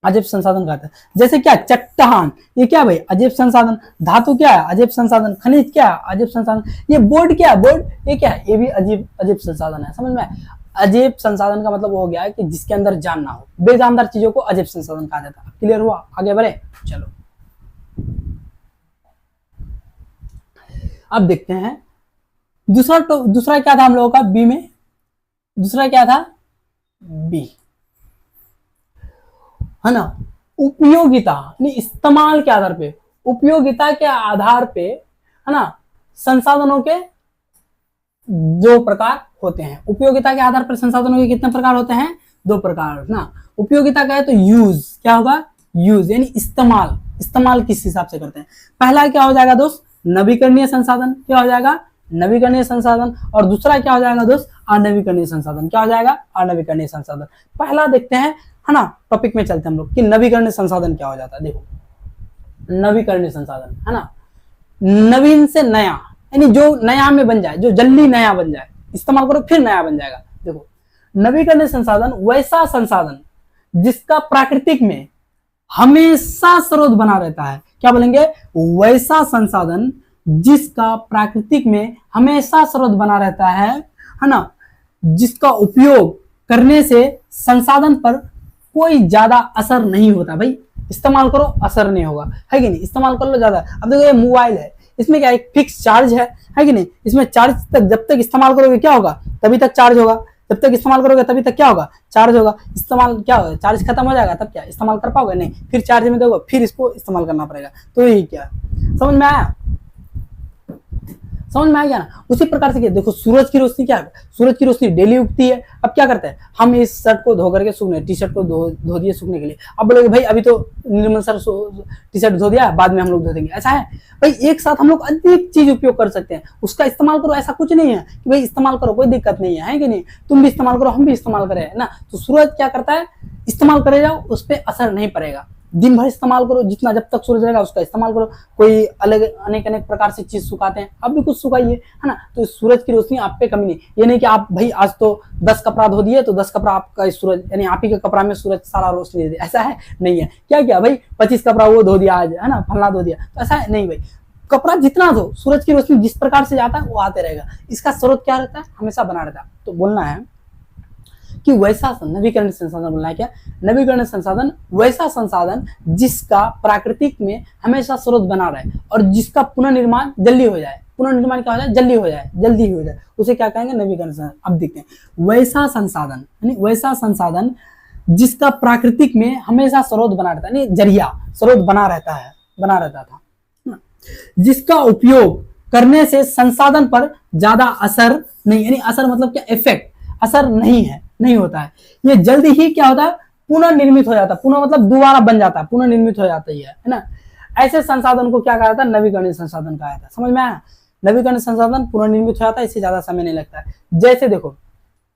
अजैव संसाधन कहते हैं, जैसे क्या, चट्टान, ये क्या भाई, अजैव संसाधन। धातु क्या है, अजैव संसाधन। खनिज क्या है, अजैव संसाधन। ये बोर्ड क्या है, बोर्ड, ये क्या है, ये भी अजैव संसाधन है। समझ में। अजैव संसाधन का मतलब हो गया है कि जिसके अंदर जान ना हो, बेजानदार चीजों को अजैव संसाधन कहा जाता है। क्लियर हुआ, आगे बढ़े, चलो अब देखते हैं दूसरा क्या था हम लोगों का, बी में दूसरा क्या था, बी, है ना, उपयोगिता यानी इस्तेमाल के आधार पे, उपयोगिता के आधार पे, है ना, संसाधनों के 2 प्रकार होते हैं। उपयोगिता के आधार पर संसाधनों के कितने प्रकार होते हैं, 2 प्रकार ना। उपयोगिता का है तो यूज, क्या होगा, यूज यानी इस्तेमाल। इस्तेमाल किस हिसाब से करते हैं। पहला क्या हो जाएगा दोस्त, नवीकरणीय संसाधन। क्या हो जाएगा, नवीकरणीय संसाधन। और दूसरा क्या हो जाएगा दोस्त, अनवीकरणीय संसाधन। क्या हो जाएगा, अनवीकरणीय संसाधन। पहला देखते हैं, है ना, टॉपिक में चलते हैं हम लोग कि नवीकरणीय संसाधन क्या हो जाता है। देखो नवीकरणीय संसाधन, है ना, नवीन से नया, यानी जो नया में बन जाए, जो जल्दी नया बन जाए, इस्तेमाल करो फिर नया बन जाएगा। देखो नवीकरणीय संसाधन वैसा संसाधन जिसका प्राकृतिक में हमेशा स्रोत बना रहता है। क्या बोलेंगे? वैसा संसाधन जिसका प्राकृतिक में हमेशा स्रोत बना रहता है ना, जिसका उपयोग करने से संसाधन पर कोई ज्यादा असर नहीं होता। भाई इस्तेमाल करो, असर नहीं होगा, है कि नहीं? इस्तेमाल कर लो ज्यादा। अब देखो ये मोबाइल है, इसमें क्या एक फिक्स चार्ज है कि नहीं? इसमें चार्ज तक जब तक इस्तेमाल करोगे क्या होगा, तभी तक चार्ज होगा। जब तक इस्तेमाल करोगे तभी तक क्या होगा, चार्ज होगा। इस्तेमाल क्या होगा, चार्ज खत्म हो जाएगा तब क्या इस्तेमाल कर पाओगे? नहीं, फिर चार्ज में दोगे, फिर इसको इस्तेमाल करना पड़ेगा। तो यही क्या, समझ में आया? समझ में आ गया ना? उसी प्रकार से क्या, देखो सूरज की रोशनी क्या है, सूरज की रोशनी डेली उगती है। अब क्या करते हैं हम, इस शर्ट को धो करके सूखने, टी शर्ट को धो दिए सूखने के लिए। अब बोलोगे भाई अभी तो निर्मल सर टी शर्ट धो दिया, बाद में हम लोग धो देंगे, ऐसा है? भाई एक साथ हम लोग अधिक चीज उपयोग कर सकते हैं, उसका इस्तेमाल करो। ऐसा कुछ नहीं है कि भाई इस्तेमाल करो, कोई दिक्कत नहीं है कि नहीं? तुम भी इस्तेमाल करो, हम भी इस्तेमाल करें, है ना? तो सूरज क्या करता है, इस्तेमाल करे जाओ, उस पर असर नहीं पड़ेगा। दिन भर इस्तेमाल करो, जितना जब तक सूरज रहेगा उसका इस्तेमाल करो। कोई अलग अनेक प्रकार से चीज सुखाते हैं, अब भी कुछ सुखाइए, है ना? तो सूरज की रोशनी आप पे कमी नहीं। ये नहीं कि आप भाई आज तो 10 कपड़ा धो दिए तो 10 कपड़ा आपका सूरज, यानी आप ही के कपड़ा में सूरज सारा रोशनी दे दिया, ऐसा है? नहीं है। क्या क्या भाई 25 कपड़ा वो धो दिया आज, है ना, फलना धो दिया, तो ऐसा है नहीं भाई। कपड़ा जितना धो, सूरज की रोशनी जिस प्रकार से जाता है वो आते रहेगा। इसका स्रोत क्या रहता है, हमेशा बना रहता है। तो बोलना है कि वैसा नवीकरण संसाधन, बोलना है क्या, नवीकरण संसाधन वैसा संसाधन जिसका प्राकृतिक में हमेशा स्रोत बना रहे और जिसका पुनर्निर्माण जल्दी हो जाए। पुनर्निर्माण क्या हो जाए, जल्दी हो जाए, जल्दी हो जाए, उसे क्या कहेंगे, नवीकरण संसाधन। अब देखते हैं, वैसा संसाधन यानी वैसा संसाधन जिसका प्राकृतिक में हमेशा स्रोत बना रहता है, जरिया स्रोत बना रहता है, बना रहता था, जिसका उपयोग करने से संसाधन पर ज्यादा असर नहीं, यानी असर मतलब क्या, इफेक्ट, असर नहीं है, नहीं होता है। ये जल्दी ही क्या होता है, पुनर्निर्मित हो जाता है। पुनः मतलब दोबारा बन जाता है, पुनर्निर्मित हो जाता है ना। ऐसे संसाधन को क्या कहा जाता है, नवीकरणीय संसाधन कहा जाता है। समझ में आया? नवीकरणीय संसाधन पुनर्निर्मित हो जाता है, इससे ज्यादा समय नहीं लगता है। जैसे देखो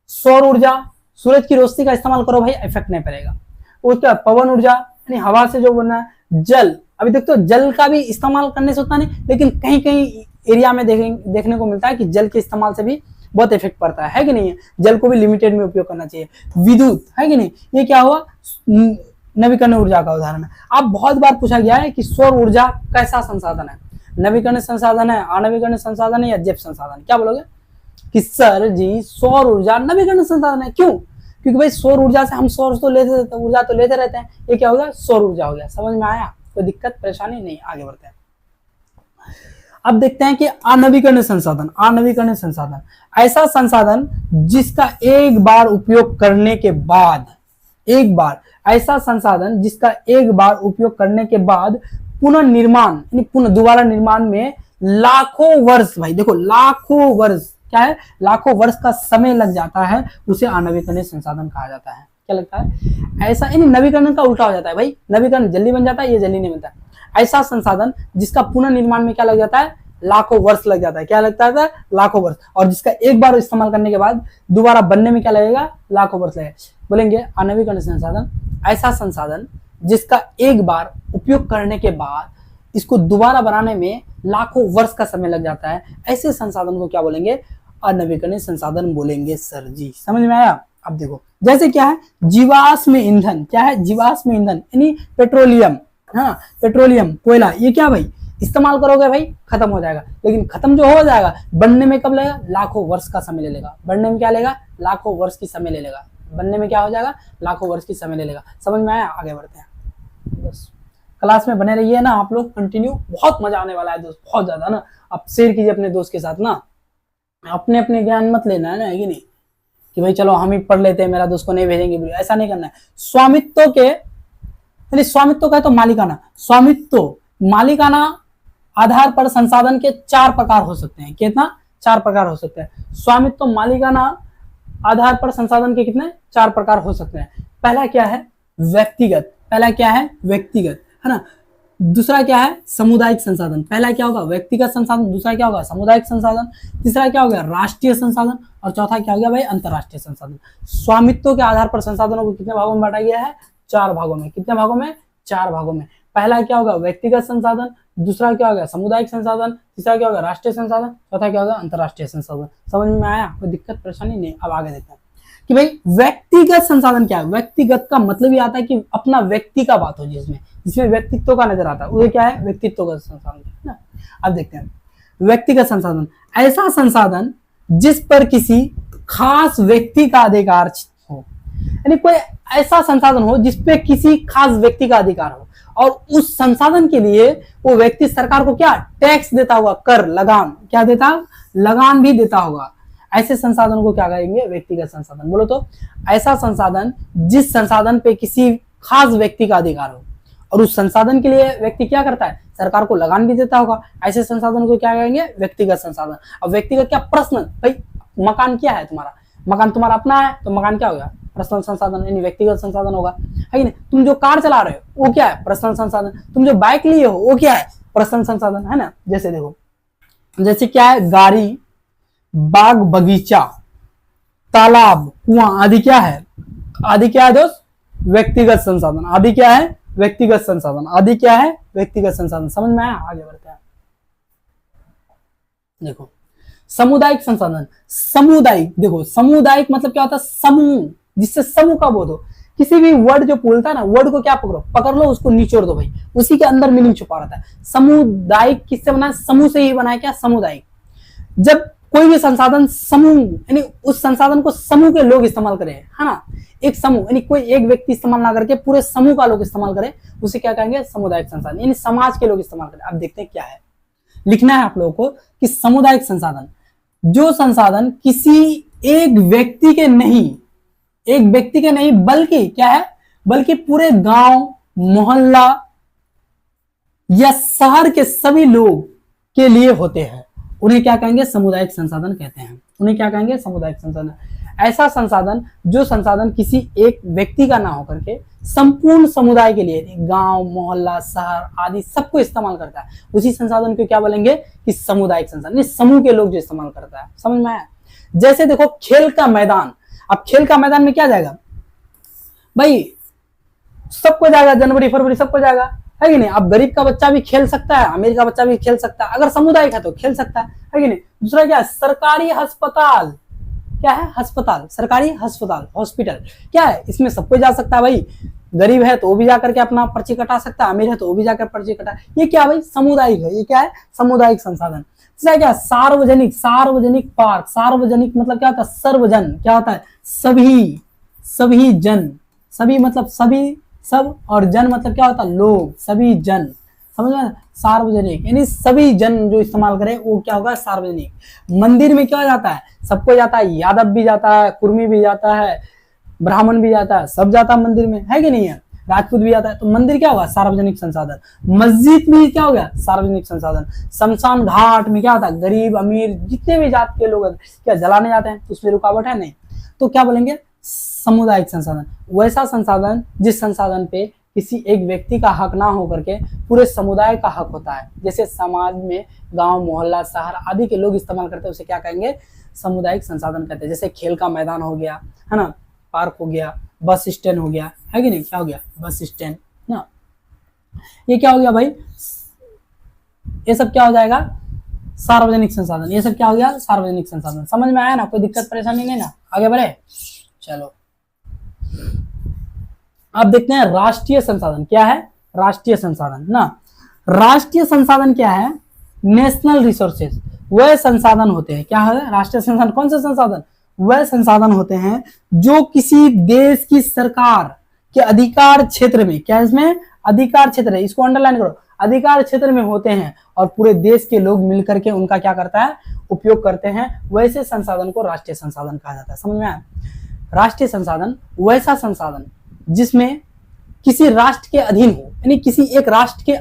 सौर ऊर्जा, सूरज की रोशनी का इस्तेमाल करो भाई, इफेक्ट नहीं पड़ेगा। उसका पवन ऊर्जा यानी हवा से जो बना है, जल, अभी देखो जल का भी इस्तेमाल करने से उतना नहीं, लेकिन कहीं कहीं एरिया में देखने को मिलता है कि जल के इस्तेमाल से भी बहुत इफेक्ट पड़ता है कि नहीं है? जल को भी लिमिटेड में उपयोग करना चाहिए। विद्युत, है कि नहीं? ये क्या हुआ, नवीकरणीय ऊर्जा का उदाहरण है। अब बहुत बार पूछा गया है कि सौर ऊर्जा कैसा संसाधन है, नवीकरणीय संसाधन है, अनवीकरणीय संसाधन है या जैव संसाधन? क्या बोलोगे कि सर जी सौर ऊर्जा नवीकरणीय संसाधन है। क्यों? क्योंकि भाई सौर ऊर्जा से हम सोर्स तो लेते, ऊर्जा तो लेते रहते हैं। ये क्या हो गया, सौर ऊर्जा हो गया। समझ में आया? कोई दिक्कत परेशानी नहीं, आगे बढ़ते हैं। अब देखते हैं कि अनवीकरणीय संसाधन। अनवीकरणीय संसाधन ऐसा संसाधन जिसका एक बार उपयोग करने के बाद, एक बार, ऐसा संसाधन जिसका एक बार उपयोग करने के बाद पुनर्निर्माण यानी पुनः दोबारा निर्माण में लाखों वर्ष, भाई देखो लाखों वर्ष, क्या है, लाखों वर्ष का समय लग जाता है, उसे अनवीकरणीय संसाधन कहा जाता है। क्या लगता है? ऐसा, यानी नवीकरण का उल्टा हो जाता है भाई, नवीकरण जल्दी बन जाता है, ये जल्दी नहीं बनता। ऐसा संसाधन जिसका पुनर्निर्माण में क्या लग जाता है, लाखों वर्ष लग जाता है। क्या लगता है? लाखों वर्ष। और जिसका एक बार इस्तेमाल करने के बाद दोबारा बनने में क्या लगेगा, लाखों वर्ष लगेगा। बोलेंगे अनवीकरण संसाधन ऐसा संसाधन जिसका एक बार उपयोग करने के बाद इसको दोबारा बनाने में लाखों वर्ष का समय लग जाता है, ऐसे संसाधन को क्या बोलेंगे, अनवीकरणीय संसाधन बोलेंगे सर जी। समझ में आया? अब देखो जैसे क्या है, जीवाश्म ईंधन। क्या है? जीवाश्म ईंधन यानी पेट्रोलियम, हाँ पेट्रोलियम, कोयला। ये क्या भाई, इस्तेमाल करोगे भाई खत्म हो जाएगा, लेकिन खत्म जो हो जाएगा बनने में कब लगेगा, लाखों वर्ष का समय ले लेगा। बनने में क्या लेगा, लाखों वर्ष की समय ले लेगा। बनने में क्या हो जाएगा, लाखों वर्ष की समय ले लेगा। समझ में आया? आगे बढ़ते हैं। बस क्लास में बने रहिए ना आप लोग कंटिन्यू, बहुत मजा आने वाला है दोस्त, बहुत ज्यादा ना। आप शेयर कीजिए अपने दोस्त के साथ ना, अपने अपने ज्ञान मत लेना है ना, है कि नहीं, कि भाई चलो हम ही पढ़ लेते हैं, मेरा दोस्त को नहीं भेजेंगे, ऐसा नहीं करना है। स्वामित्व के, यानी स्वामित्व का तो मालिकाना, स्वामित्व मालिकाना आधार पर संसाधन के 4 प्रकार हो सकते हैं। कितना? 4 प्रकार हो सकते हैं। स्वामित्व मालिकाना आधार पर संसाधन के कितने? 4 प्रकार हो सकते हैं। पहला क्या है, व्यक्तिगत। पहला क्या है, व्यक्तिगत, है ना। दूसरा क्या है, सामुदायिक संसाधन। पहला क्या होगा, व्यक्तिगत संसाधन। दूसरा क्या होगा, सामुदायिक संसाधन। तीसरा क्या हो गया, राष्ट्रीय संसाधन। और चौथा क्या हो गया भाई, अंतरराष्ट्रीय संसाधन। स्वामित्व के आधार पर संसाधनों को कितने भागों में बांटा गया है, 4 भागों में। कितने भागों में, 4 भागों में। पहला क्या होगा, व्यक्तिगत संसाधन। दूसरा क्या होगा, सामुदायिक संसाधन। तीसरा क्या होगा, राष्ट्रीय संसाधन। चौथा क्या होगा, अंतरराष्ट्रीय संसाधन। समझ में आया? कोई दिक्कत परेशानी नहीं। अब आगे देखते हैं कि भाई व्यक्तिगत संसाधन क्या है। व्यक्तिगत का मतलब ये आता है कि अपना व्यक्ति का बात हो, जिसमें व्यक्तित्व का नजर आता है, वो क्या है, व्यक्तित्व का संसाधन है ना। अब देखते हैं व्यक्तिगत संसाधन, ऐसा संसाधन जिस पर किसी खास व्यक्ति का अधिकार हो, यानी कोई ऐसा संसाधन हो जिसपे किसी खास व्यक्ति का अधिकार हो और उस संसाधन के लिए वो व्यक्ति सरकार को क्या टैक्स देता होगा, कर, लगान, क्या देता, लगान भी देता होगा। ऐसे संसाधन को क्या कहेंगे, व्यक्तिगत संसाधन। बोलो तो ऐसा संसाधन जिस संसाधन पे किसी खास व्यक्ति का अधिकार हो और उस संसाधन के लिए व्यक्ति क्या करता है, सरकार को लगान भी देता होगा, ऐसे संसाधन को क्या कहेंगे, व्यक्तिगत संसाधन। अब व्यक्तिगत क्या, पर्सनल, भाई मकान क्या है तुम्हारा, मकान तुम्हारा अपना है तो मकान क्या होगा, पर्सनल संसाधन, यानी व्यक्तिगत संसाधन होगा, है कि नहीं। तुम जो कार चला रहे हो वो क्या है, पर्सनल संसाधन। तुम जो बाइक लिए हो वो क्या है, पर्सनल संसाधन, है ना। जैसे देखो, जैसे क्या है, गाड़ी, बाग बगीचा, तालाब, कुआं आदि क्या है, आदि क्या है दोस्त, व्यक्तिगत संसाधन। आदि क्या है, व्यक्तिगत संसाधन। आदि क्या है, व्यक्तिगत संसाधन। समझ में आया, आगे बढ़ते हैं। देखो सामुदायिक संसाधन, सामुदायिक, देखो सामुदायिक मतलब क्या होता है, समूह, जिससे समूह का बोध हो। किसी भी वर्ड जो बोलता है ना, वर्ड को क्या पकड़ो, पकड़ लो, उसको निचोड़ दो भाई, उसी के अंदर मीनिंग छुपा रहता है। सामुदायिक किससे बना है, समूह से ही बना है, क्या, सामुदायिक। जब कोई भी संसाधन समूह, यानी उस संसाधन को समूह के लोग इस्तेमाल करें, है ना, एक समूह, यानी कोई एक व्यक्ति इस्तेमाल ना करके पूरे समूह का लोग इस्तेमाल करें, उसे क्या कहेंगे, सामुदायिक संसाधन, यानी समाज के लोग इस्तेमाल करें। अब देखते हैं क्या है, लिखना है आप लोगों को कि सामुदायिक संसाधन, जो संसाधन किसी एक व्यक्ति के नहीं, एक व्यक्ति के नहीं, बल्कि क्या है, बल्कि पूरे गांव, मोहल्ला या शहर के सभी लोग के लिए होते हैं, उन्हें क्या कहेंगे, सामुदायिक संसाधन कहते हैं। उन्हें क्या कहेंगे, सामुदायिक संसाधन। ऐसा संसाधन, जो संसाधन किसी एक व्यक्ति का ना होकर के संपूर्ण समुदाय के लिए, गांव, मोहल्ला, शहर आदि सबको इस्तेमाल करता है, उसी संसाधन को क्या बोलेंगे कि सामुदायिक संसाधन, समूह के लोग जो इस्तेमाल करता है। समझ में आया। जैसे देखो खेल का मैदान, अब खेल का मैदान में क्या जाएगा भाई, सबको जाएगा, जनवरी फरवरी सबको जाएगा, है कि नहीं। अब गरीब का बच्चा भी खेल सकता है, अमीर का बच्चा भी खेल सकता है, अगर सामुदायिक है तो खेल सकता है कि नहीं। दूसरा क्या है, सरकारी अस्पताल, क्या है, अस्पताल, सरकारी अस्पताल, हॉस्पिटल, क्या है, इसमें सबको जा सकता है भाई, गरीब है तो वो भी जाकर के अपना पर्ची कटा सकता है, अमीर है तो वो भी जाकर पर्ची कटा। ये क्या भाई, सामुदायिक है, ये क्या है, सामुदायिक संसाधन। दूसरा क्या, सार्वजनिक, सार्वजनिक पार्क, सार्वजनिक मतलब क्या होता है, सर्वजन, क्या होता है, सभी, सभी जन, सभी मतलब सभी, सब, और जन मतलब क्या होता है, लोग, सभी जन, समझ में, सार्वजनिक, यानी सभी जन जो इस्तेमाल करे वो क्या होगा, सार्वजनिक। मंदिर में क्या जाता है, सबको जाता है, यादव भी जाता है, कुर्मी भी जाता है, ब्राह्मण भी जाता है, सब जाता है मंदिर में, है कि नहीं है, राजपूत भी जाता है, तो मंदिर क्या होगा, सार्वजनिक संसाधन। मस्जिद में क्या हो गया, सार्वजनिक संसाधन। शमशान घाट में क्या होता है, गरीब अमीर जितने भी जात के लोग क्या जलाने जाते हैं, तो उसमें रुकावट है नहीं, तो क्या बोलेंगे, सामुदायिक संसाधन। वैसा संसाधन जिस संसाधन पे किसी एक व्यक्ति का हक ना होकर के पूरे समुदाय का हक होता है, जैसे समाज में गांव, मोहल्ला, शहर आदि के लोग इस्तेमाल करते हैं, उसे क्या कहेंगे, सामुदायिक संसाधन कहते हैं। जैसे खेल का मैदान हो गया, है ना, पार्क हो गया, बस स्टैंड हो गया, है कि नहीं, क्या हो गया, बस स्टैंड ना, ये क्या हो गया भाई, ये सब क्या हो जाएगा, सार्वजनिक संसाधन। ये सब क्या हो गया, सार्वजनिक संसाधन। समझ में आया ना, कोई दिक्कत परेशानी नहीं ना, आगे बढ़े, चलो। अब देखते हैं राष्ट्रीय संसाधन क्या है, राष्ट्रीय संसाधन ना, राष्ट्रीय संसाधन क्या है, नेशनल रिसोर्सेज, वह संसाधन होते हैं, क्या है, राष्ट्रीय संसाधन, कौन से संसाधन, वह संसाधन होते हैं जो किसी देश की सरकार के अधिकार क्षेत्र में, क्या इसमें अधिकार क्षेत्र है, इसको अंडरलाइन करो, अधिकार क्षेत्र में होते हैं और पूरे देश के लोग मिलकर के उनका क्या करता है, उपयोग करते हैं, वैसे संसाधन को राष्ट्रीय संसाधन कहा जाता है। समझ में आया। राष्ट्रीय संसाधन वैसा संसाधन जिसमें किसी राष्ट्र के अधीन हो, यानी किसी एक राष्ट्र के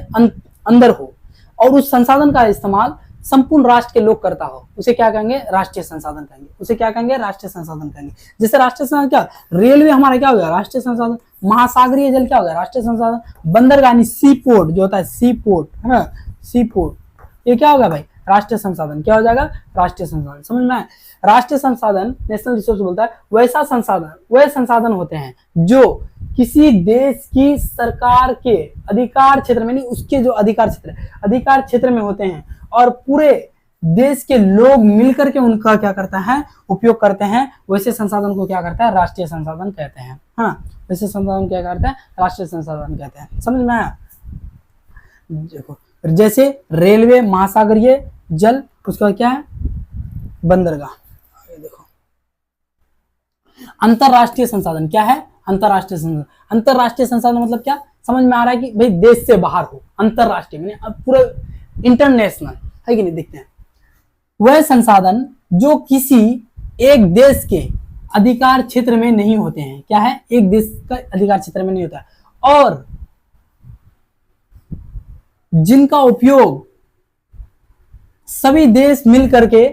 अंदर हो और उस संसाधन का इस्तेमाल संपूर्ण राष्ट्र के लोग करता हो, उसे क्या कहेंगे, राष्ट्रीय संसाधन कहेंगे, उसे क्या कहेंगे, राष्ट्रीय संसाधन कहेंगे। जैसे राष्ट्रीय संसाधन क्या, रेलवे हमारा क्या हो गया, राष्ट्रीय संसाधन। महासागरीय जल क्या हो गया, राष्ट्रीय संसाधन। बंदरगाह सी पोर्ट जो होता है, सी पोर्ट है ना, सी पोर्ट, ये क्या होगा भाई, राष्ट्रीय संसाधन। क्या हो जाएगा, राष्ट्रीय संसाधन। समझ में आए। राष्ट्रीय संसाधन, नेशनल रिसोर्स बोलता है, वैसा संसाधन, वह संसाधन होते हैं जो किसी देश की सरकार के अधिकार क्षेत्र में, नहीं उसके जो अधिकार क्षेत्र में होते हैं और पूरे देश के लोग मिलकर के उनका क्या करता है, उपयोग करते हैं, वैसे संसाधन को क्या करता है, राष्ट्रीय संसाधन कहते हैं, है ना। वैसे संसाधन क्या करता है, राष्ट्रीय संसाधन कहते हैं। समझ में आया। देखो जैसे रेलवे, महासागरीय जल, उसका क्या है, बंदरगाह। देखो अंतरराष्ट्रीय संसाधन क्या है, अंतरराष्ट्रीय संसाधन। अंतरराष्ट्रीय संसाधन मतलब क्या, समझ में आ रहा है कि भाई देश से बाहर हो, अंतरराष्ट्रीय मैंने पूरा इंटरनेशनल, है कि नहीं। देखते हैं, वह संसाधन जो किसी एक देश के अधिकार क्षेत्र में नहीं होते हैं, क्या है, एक देश का अधिकार क्षेत्र में नहीं होता है, और जिनका उपयोग सभी देश मिल करके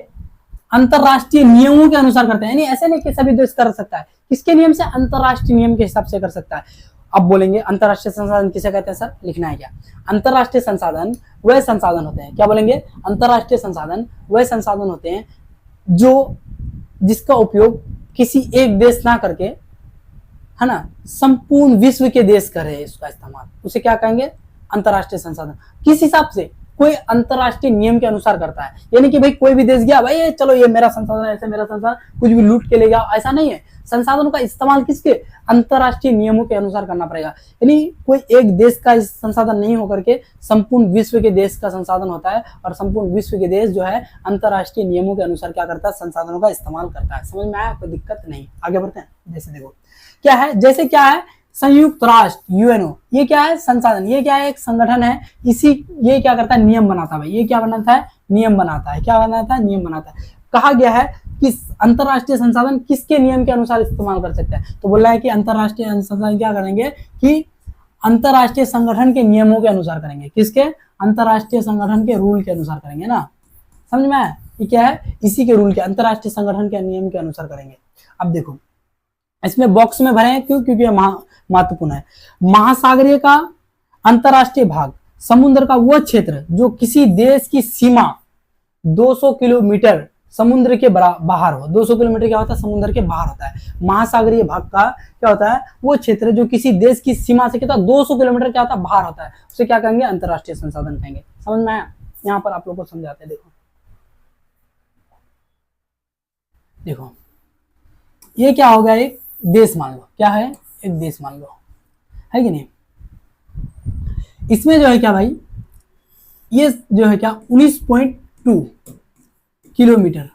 अंतरराष्ट्रीय नियमों के अनुसार करते हैं। यानी ऐसे नहीं कि सभी देश कर सकता है, किसके नियम से, अंतरराष्ट्रीय नियम के हिसाब से कर सकता है। अब बोलेंगे अंतरराष्ट्रीय संसाधन किसे कहते हैं सर, लिखना है क्या, अंतरराष्ट्रीय संसाधन वह संसाधन होते हैं, क्या बोलेंगे, अंतरराष्ट्रीय संसाधन वह संसाधन होते हैं जो जिसका उपयोग किसी एक देश ना करके, है ना, संपूर्ण विश्व के देश कर रहे हैं इसका इस्तेमाल, उसे क्या कहेंगे, अंतरराष्ट्रीय संसाधन। किस हिसाब से, कोई अंतरराष्ट्रीय नियम के अनुसार करता है। यानी कि भाई कोई भी देश गया, भाई चलो ये मेरा संसाधन है, ऐसे मेरा संसाधन, कुछ भी लूट के ले गया, ऐसा नहीं है। संसाधनों का इस्तेमाल किसके, अंतरराष्ट्रीय नियमों के अनुसार करना पड़ेगा। यानी कोई एक देश का संसाधन नहीं होकर के संपूर्ण विश्व के देश का संसाधन होता है, और संपूर्ण विश्व के देश जो है अंतरराष्ट्रीय नियमों के अनुसार क्या करता है, संसाधनों का इस्तेमाल करता है। समझ में आया, कोई दिक्कत नहीं। आगे बढ़ते हैं। जैसे देखो क्या है, जैसे क्या है, संयुक्त राष्ट्र, यूएनओ, ये क्या है, संसाधन, ये क्या है, एक संगठन है। इसी ये क्या करता है, नियम बनाता है भाई, ये क्या बनाता है, नियम बनाता है। क्या बनाता है, नियम बनाता है। कहा गया है कि अंतरराष्ट्रीय संसाधन किसके नियम के अनुसार इस्तेमाल कर सकते हैं, तो बोल रहा है कि अंतरराष्ट्रीय संसाधन क्या करेंगे कि अंतरराष्ट्रीय संगठन के नियमों के अनुसार करेंगे। किसके, अंतरराष्ट्रीय संगठन के रूल के अनुसार करेंगे ना। समझ में आया, ये क्या है, इसी के रूल के, अंतरराष्ट्रीय संगठन के नियम के अनुसार करेंगे। अब देखो इसमें बॉक्स में भरे हैं, क्यों, क्योंकि ये महत्वपूर्ण है। महासागरीय का अंतरराष्ट्रीय भाग, समुद्र का वह क्षेत्र जो किसी देश की सीमा 200 किलोमीटर समुद्र के बाहर हो। 200 किलोमीटर क्या होता है, समुद्र के बाहर होता है। महासागरीय भाग का क्या होता है, वो क्षेत्र जो किसी देश की सीमा से क्या होता है, 200 किलोमीटर क्या होता है, बाहर होता है, उसे क्या कहेंगे, अंतरराष्ट्रीय संसाधन कहेंगे। समझ में आया, यहाँ पर आप लोग को समझाते हैं। देखो देखो ये क्या होगा, एक देश मान लो, क्या है, एक देश मान लो, है कि नहीं। इसमें जो है क्या भाई, ये जो है क्या 19.2 किलोमीटर,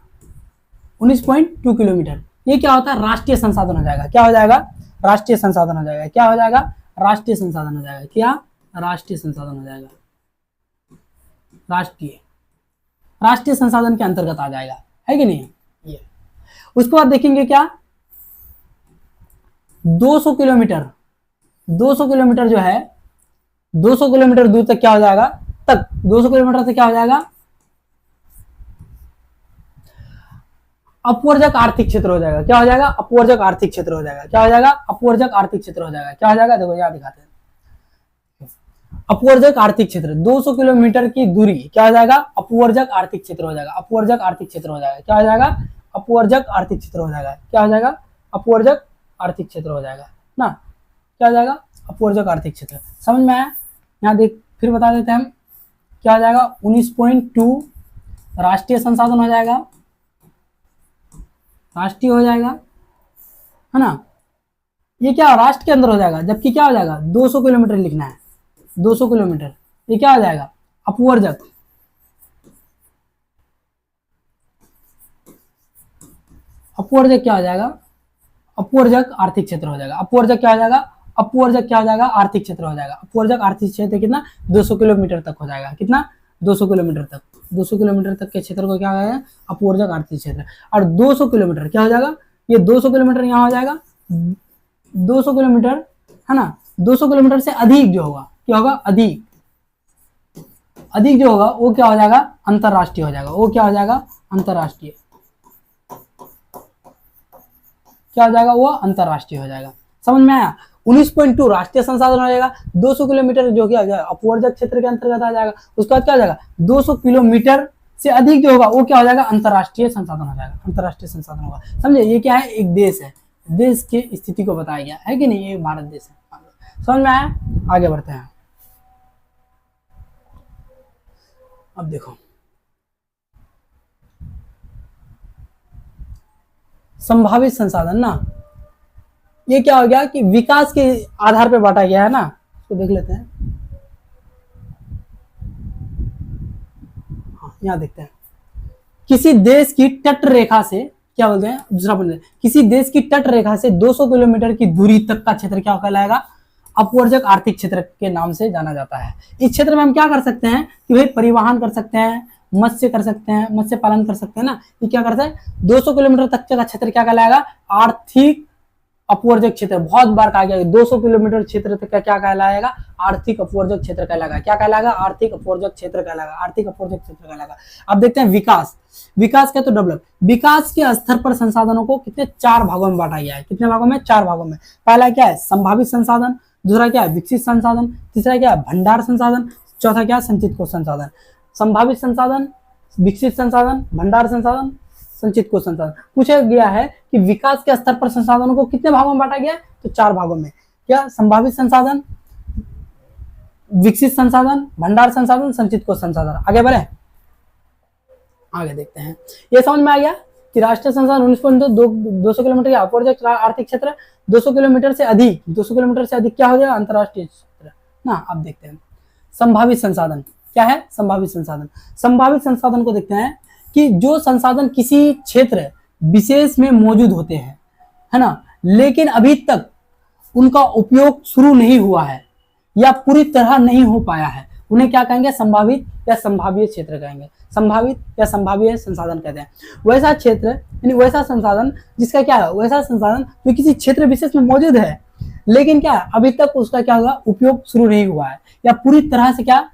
19.2 किलोमीटर, ये क्या होता है, राष्ट्रीय संसाधन हो जाएगा। क्या हो जाएगा, राष्ट्रीय संसाधन हो जाएगा। क्या हो जाएगा, राष्ट्रीय संसाधन हो जाएगा। क्या, राष्ट्रीय संसाधन हो जाएगा, राष्ट्रीय संसाधन के अंतर्गत आ जाएगा, है कि नहीं। ये उसके बाद देखेंगे क्या, 200 किलोमीटर, 200 किलोमीटर जो है, 200 किलोमीटर दूर तक क्या हो जाएगा, तक 200 किलोमीटर से क्या हो जाएगा, अपवर्जक आर्थिक क्षेत्र हो जाएगा। क्या हो जाएगा, अपवर्जक आर्थिक क्षेत्र हो जाएगा। क्या हो जाएगा, अपवर्जक आर्थिक क्षेत्र हो जाएगा। क्या हो जाएगा, देखो यहाँ दिखाते हैं, अपवर्जक आर्थिक क्षेत्र 200 किलोमीटर की दूरी क्या हो जाएगा, अपवर्जक आर्थिक क्षेत्र हो जाएगा। अपवर्जक आर्थिक क्षेत्र हो जाएगा। क्या हो जाएगा, अपवर्जक आर्थिक क्षेत्र हो जाएगा। क्या हो जाएगा, अपवर्जक आर्थिक क्षेत्र हो जाएगा ना। क्या हो जाएगा, अपवर्जक आर्थिक क्षेत्र। समझ में आया, यहाँ देख फिर बता देते हैं हम, क्या हो जाएगा, 19.2 राष्ट्रीय संसाधन हो जाएगा, राष्ट्रीय हो जाएगा, है ना। ये क्या राष्ट्र के अंदर हो जाएगा, जबकि क्या हो जाएगा, 200 किलोमीटर लिखना है, 200 किलोमीटर, ये क्या हो जाएगा, अपवर्जक, अपवर्जक क्या हो जाएगा, अपवर्जक आर्थिक क्षेत्र हो जाएगा। अपवर्जक क्या हो जाएगा, अपवर्जक क्या हो जाएगा, आर्थिक क्षेत्र हो जाएगा। अपवर्जक आर्थिक क्षेत्र कितना, 200 किलोमीटर तक हो जाएगा। कितना, 200 किलोमीटर तक, 200 किलोमीटर तक के क्षेत्र को क्या हो जाएगा, अपवर्जक आर्थिक क्षेत्र। और 200 किलोमीटर क्या हो जाएगा, ये 200 किलोमीटर यहाँ हो जाएगा, 200 किलोमीटर, है ना, 200 किलोमीटर से अधिक जो होगा, क्या होगा, अधिक, अधिक जो होगा वो क्या हो जाएगा, अंतरराष्ट्रीय हो जाएगा। वो क्या हो जाएगा, अंतरराष्ट्रीय, क्या हो जाएगा, वो अंतरराष्ट्रीय हो जाएगा। समझ में आया। 19.2 राष्ट्रीय संसाधन हो जाएगा, 200 किलोमीटर जो क्या अपवर्जक क्षेत्र के अंतर्गत आ जाएगा। उसके बाद क्या हो जाएगा, 200 किलोमीटर से अधिक जो होगा वो क्या हो जाएगा, अंतरराष्ट्रीय संसाधन हो जाएगा। अंतरराष्ट्रीय संसाधन होगा, समझे। ये क्या है, एक देश है, देश की स्थिति को बताया गया है कि नहीं, ये भारत देश है। समझ में आया, आगे बढ़ते हैं। अब देखो संभावित संसाधन ना, ये क्या हो गया कि विकास के आधार पे बांटा गया है ना, इसको देख लेते हैं। हाँ, यहाँ देखते हैं, किसी देश की तट रेखा से, क्या बोलते हैं दूसरा पॉइंट, किसी देश की तट रेखा से 200 किलोमीटर की दूरी तक का क्षेत्र क्या कहलाएगा, अपवर्जक आर्थिक क्षेत्र के नाम से जाना जाता है। इस क्षेत्र में हम क्या कर सकते हैं कि भाई परिवहन कर सकते हैं, मत्स्य कर सकते हैं, मत्स्य पालन कर सकते हैं ना। ये क्या करते हैं, 200 किलोमीटर तक का क्षेत्र क्या कहलाएगा, आर्थिक अपवर्जक क्षेत्र। बहुत बार कहा गया 200 किलोमीटर क्षेत्र तक का क्या कहलाएगा, आर्थिक अपवर्जक क्षेत्र कहलाएगा। क्या कहलाएगा, आर्थिक अपवर्जक क्षेत्र कहलाएगा, आर्थिक अपवर्जक क्षेत्र कहलाएगा। अब देखते हैं विकास, विकास क्या तो डेवलप। विकास के स्तर पर संसाधनों को कितने, 4 भागों में बांटा गया है। कितने भागों में, 4 भागों में। पहला क्या है, संभावित संसाधन, दूसरा क्या है, विकसित संसाधन, तीसरा क्या है, भंडार संसाधन, चौथा क्या है, संचित कोष संसाधन। संभावित संसाधन, विकसित संसाधन, भंडार संसाधन, संचित कोष संसाधन। पूछा गया है कि विकास के स्तर पर संसाधनों को कितने भागों में बांटा गया है, तो 4 भागों में। क्या, संभावित संसाधन, विकसित संसाधन, भंडार संसाधन, संचित कोष संसाधन। आगे बढ़े, आगे देखते हैं। ये समझ में आ गया कि राष्ट्रीय संसाधन 19.2 किलोमीटर या अपवर्जक आर्थिक क्षेत्र, 200 किलोमीटर से अधिक, 200 किलोमीटर से अधिक क्या हो जाएगा, अंतरराष्ट्रीय क्षेत्र ना। अब देखते हैं संभावित संसाधन क्या है। संभावित संसाधन, संभावित संसाधन को देखते हैं कि जो संसाधन किसी क्षेत्र विशेष में मौजूद होते हैं, है ना, लेकिन अभी तक उनका उपयोग शुरू नहीं हुआ है या पूरी तरह नहीं हो पाया है, उन्हें क्या कहेंगे, संभावित या संभाव्य क्षेत्र कहेंगे। संभावित या संभाव्य संसाधन कहते हैं वैसा क्षेत्र, यानी वैसा संसाधन जिसका क्या है, वैसा संसाधन जो किसी क्षेत्र विशेष में मौजूद है लेकिन क्या है, अभी तक उसका क्या हुआ, उपयोग शुरू नहीं हुआ है या पूरी तरह से क्या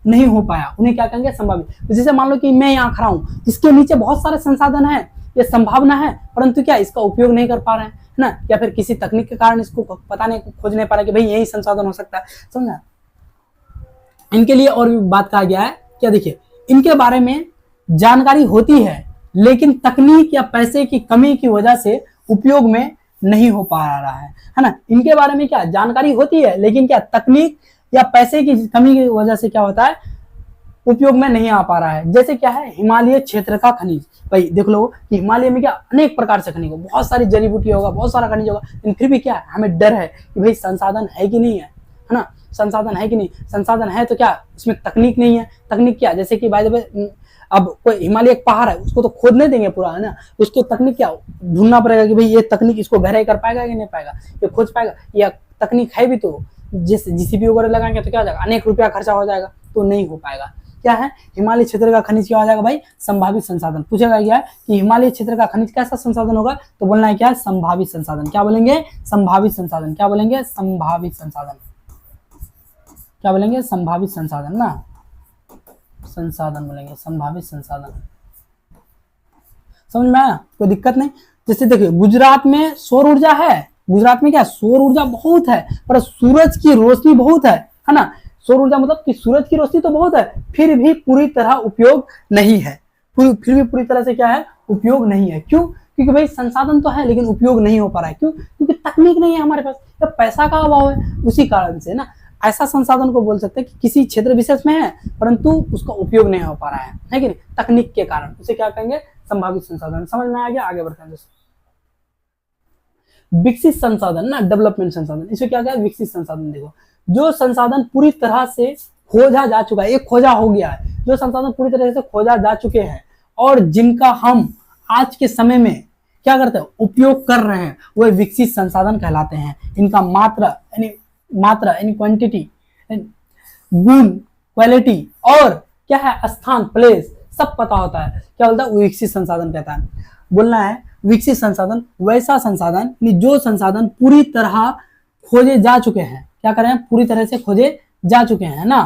नहीं हो पाया, उन्हें क्या कहेंगे, संभावित। जैसे मान लो कि मैं यहाँ खड़ा हूँ, इसके नीचे बहुत सारे संसाधन है, ये संभावना है, परंतु क्या इसका उपयोग नहीं कर पा रहे हैं, है ना, या फिर किसी तकनीक के कारण इसको पता नहीं, खोज नहीं पा रहे कि भाई यही संसाधन हो सकता है। समझा, इनके लिए और भी बात कहा गया है। क्या, देखिए इनके बारे में जानकारी होती है लेकिन तकनीक या पैसे की कमी की वजह से उपयोग में नहीं हो पा रहा है ना। इनके बारे में क्या जानकारी होती है लेकिन क्या तकनीक या पैसे की कमी की वजह से क्या होता है, उपयोग में नहीं आ पा रहा है। जैसे क्या है, हिमालय क्षेत्र का खनिज। भाई देख लो कि हिमालय में क्या अनेक प्रकार से खनिज होगा, बहुत सारी जड़ी बूटी होगा, बहुत सारा खनिज होगा, लेकिन फिर भी क्या है, हमें डर है कि भाई संसाधन है कि नहीं है ना, संसाधन है कि नहीं। संसाधन है तो क्या इसमें तकनीक नहीं है। तकनीक क्या, जैसे कि बाय द वे अब कोई हिमालय एक पहाड़ है, उसको तो खोदने देंगे पूरा, है ना, उसको तकनीक क्या ढूंढना पड़ेगा कि भाई ये तकनीक इसको गहराई कर पाएगा कि नहीं पाएगा, ये खोज पाएगा, या तकनीक है भी तो जैसे जीसीबी वगैरह लगाएंगे तो क्या हो जाएगा, अनेक रुपया खर्चा हो जाएगा, तो नहीं हो पाएगा। क्या है, हिमालय क्षेत्र का खनिज क्या हो जाएगा भाई, संभावित संसाधन। पूछेगा क्या है कि हिमालय क्षेत्र का खनिज कैसा संसाधन होगा, तो बोलना है क्या, संभावित संसाधन। क्या बोलेंगे, संभावित संसाधन। क्या बोलेंगे, संभावित संसाधन। क्या बोलेंगे, संभावित संसाधन ना, संसाधन बोलेंगे, संभावित संसाधन। समझ में आया, कोई दिक्कत नहीं। जैसे देखिए गुजरात में सौर ऊर्जा है, गुजरात में क्या सौर ऊर्जा बहुत है, पर सूरज की रोशनी बहुत है ना। सौर ऊर्जा मतलब कि सूरज की रोशनी तो बहुत है, फिर भी पूरी तरह उपयोग नहीं है, फिर भी पूरी तरह से क्या है, उपयोग नहीं है। क्यों, क्योंकि भाई संसाधन तो है लेकिन उपयोग नहीं हो पा रहा है। क्यों, क्योंकि तकनीक नहीं है हमारे पास, या पैसा का अभाव है, उसी कारण से ना। ऐसा संसाधन को बोल सकते हैं कि किसी क्षेत्र विशेष में है परंतु उसका उपयोग नहीं हो पा रहा है कि नहीं, तकनीक के कारण, उसे क्या कहेंगे, संभावित संसाधन। समझ में आ गया, आगे बढ़ते हैं। विकसित संसाधन ना, डेवलपमेंट संसाधन, इसमें क्या है, विकसित संसाधन। देखो जो संसाधन पूरी तरह से खोजा जा चुका है, एक खोजा हो गया है, जो संसाधन पूरी तरह से खोजा जा चुके हैं और जिनका हम आज के समय में क्या करते हैं, उपयोग कर रहे हैं, वह विकसित संसाधन कहलाते हैं। इनका मात्रा यानी क्वांटिटी, गुण, क्वालिटी और क्या है, स्थान, प्लेस सब पता होता है, क्या बोलता है, विकसित संसाधन कहता है। बोलना है विकसित संसाधन वैसा संसाधन जो संसाधन पूरी तरह खोजे जा चुके हैं, क्या कर रहे हैं, पूरी तरह से खोजे जा चुके हैं ना,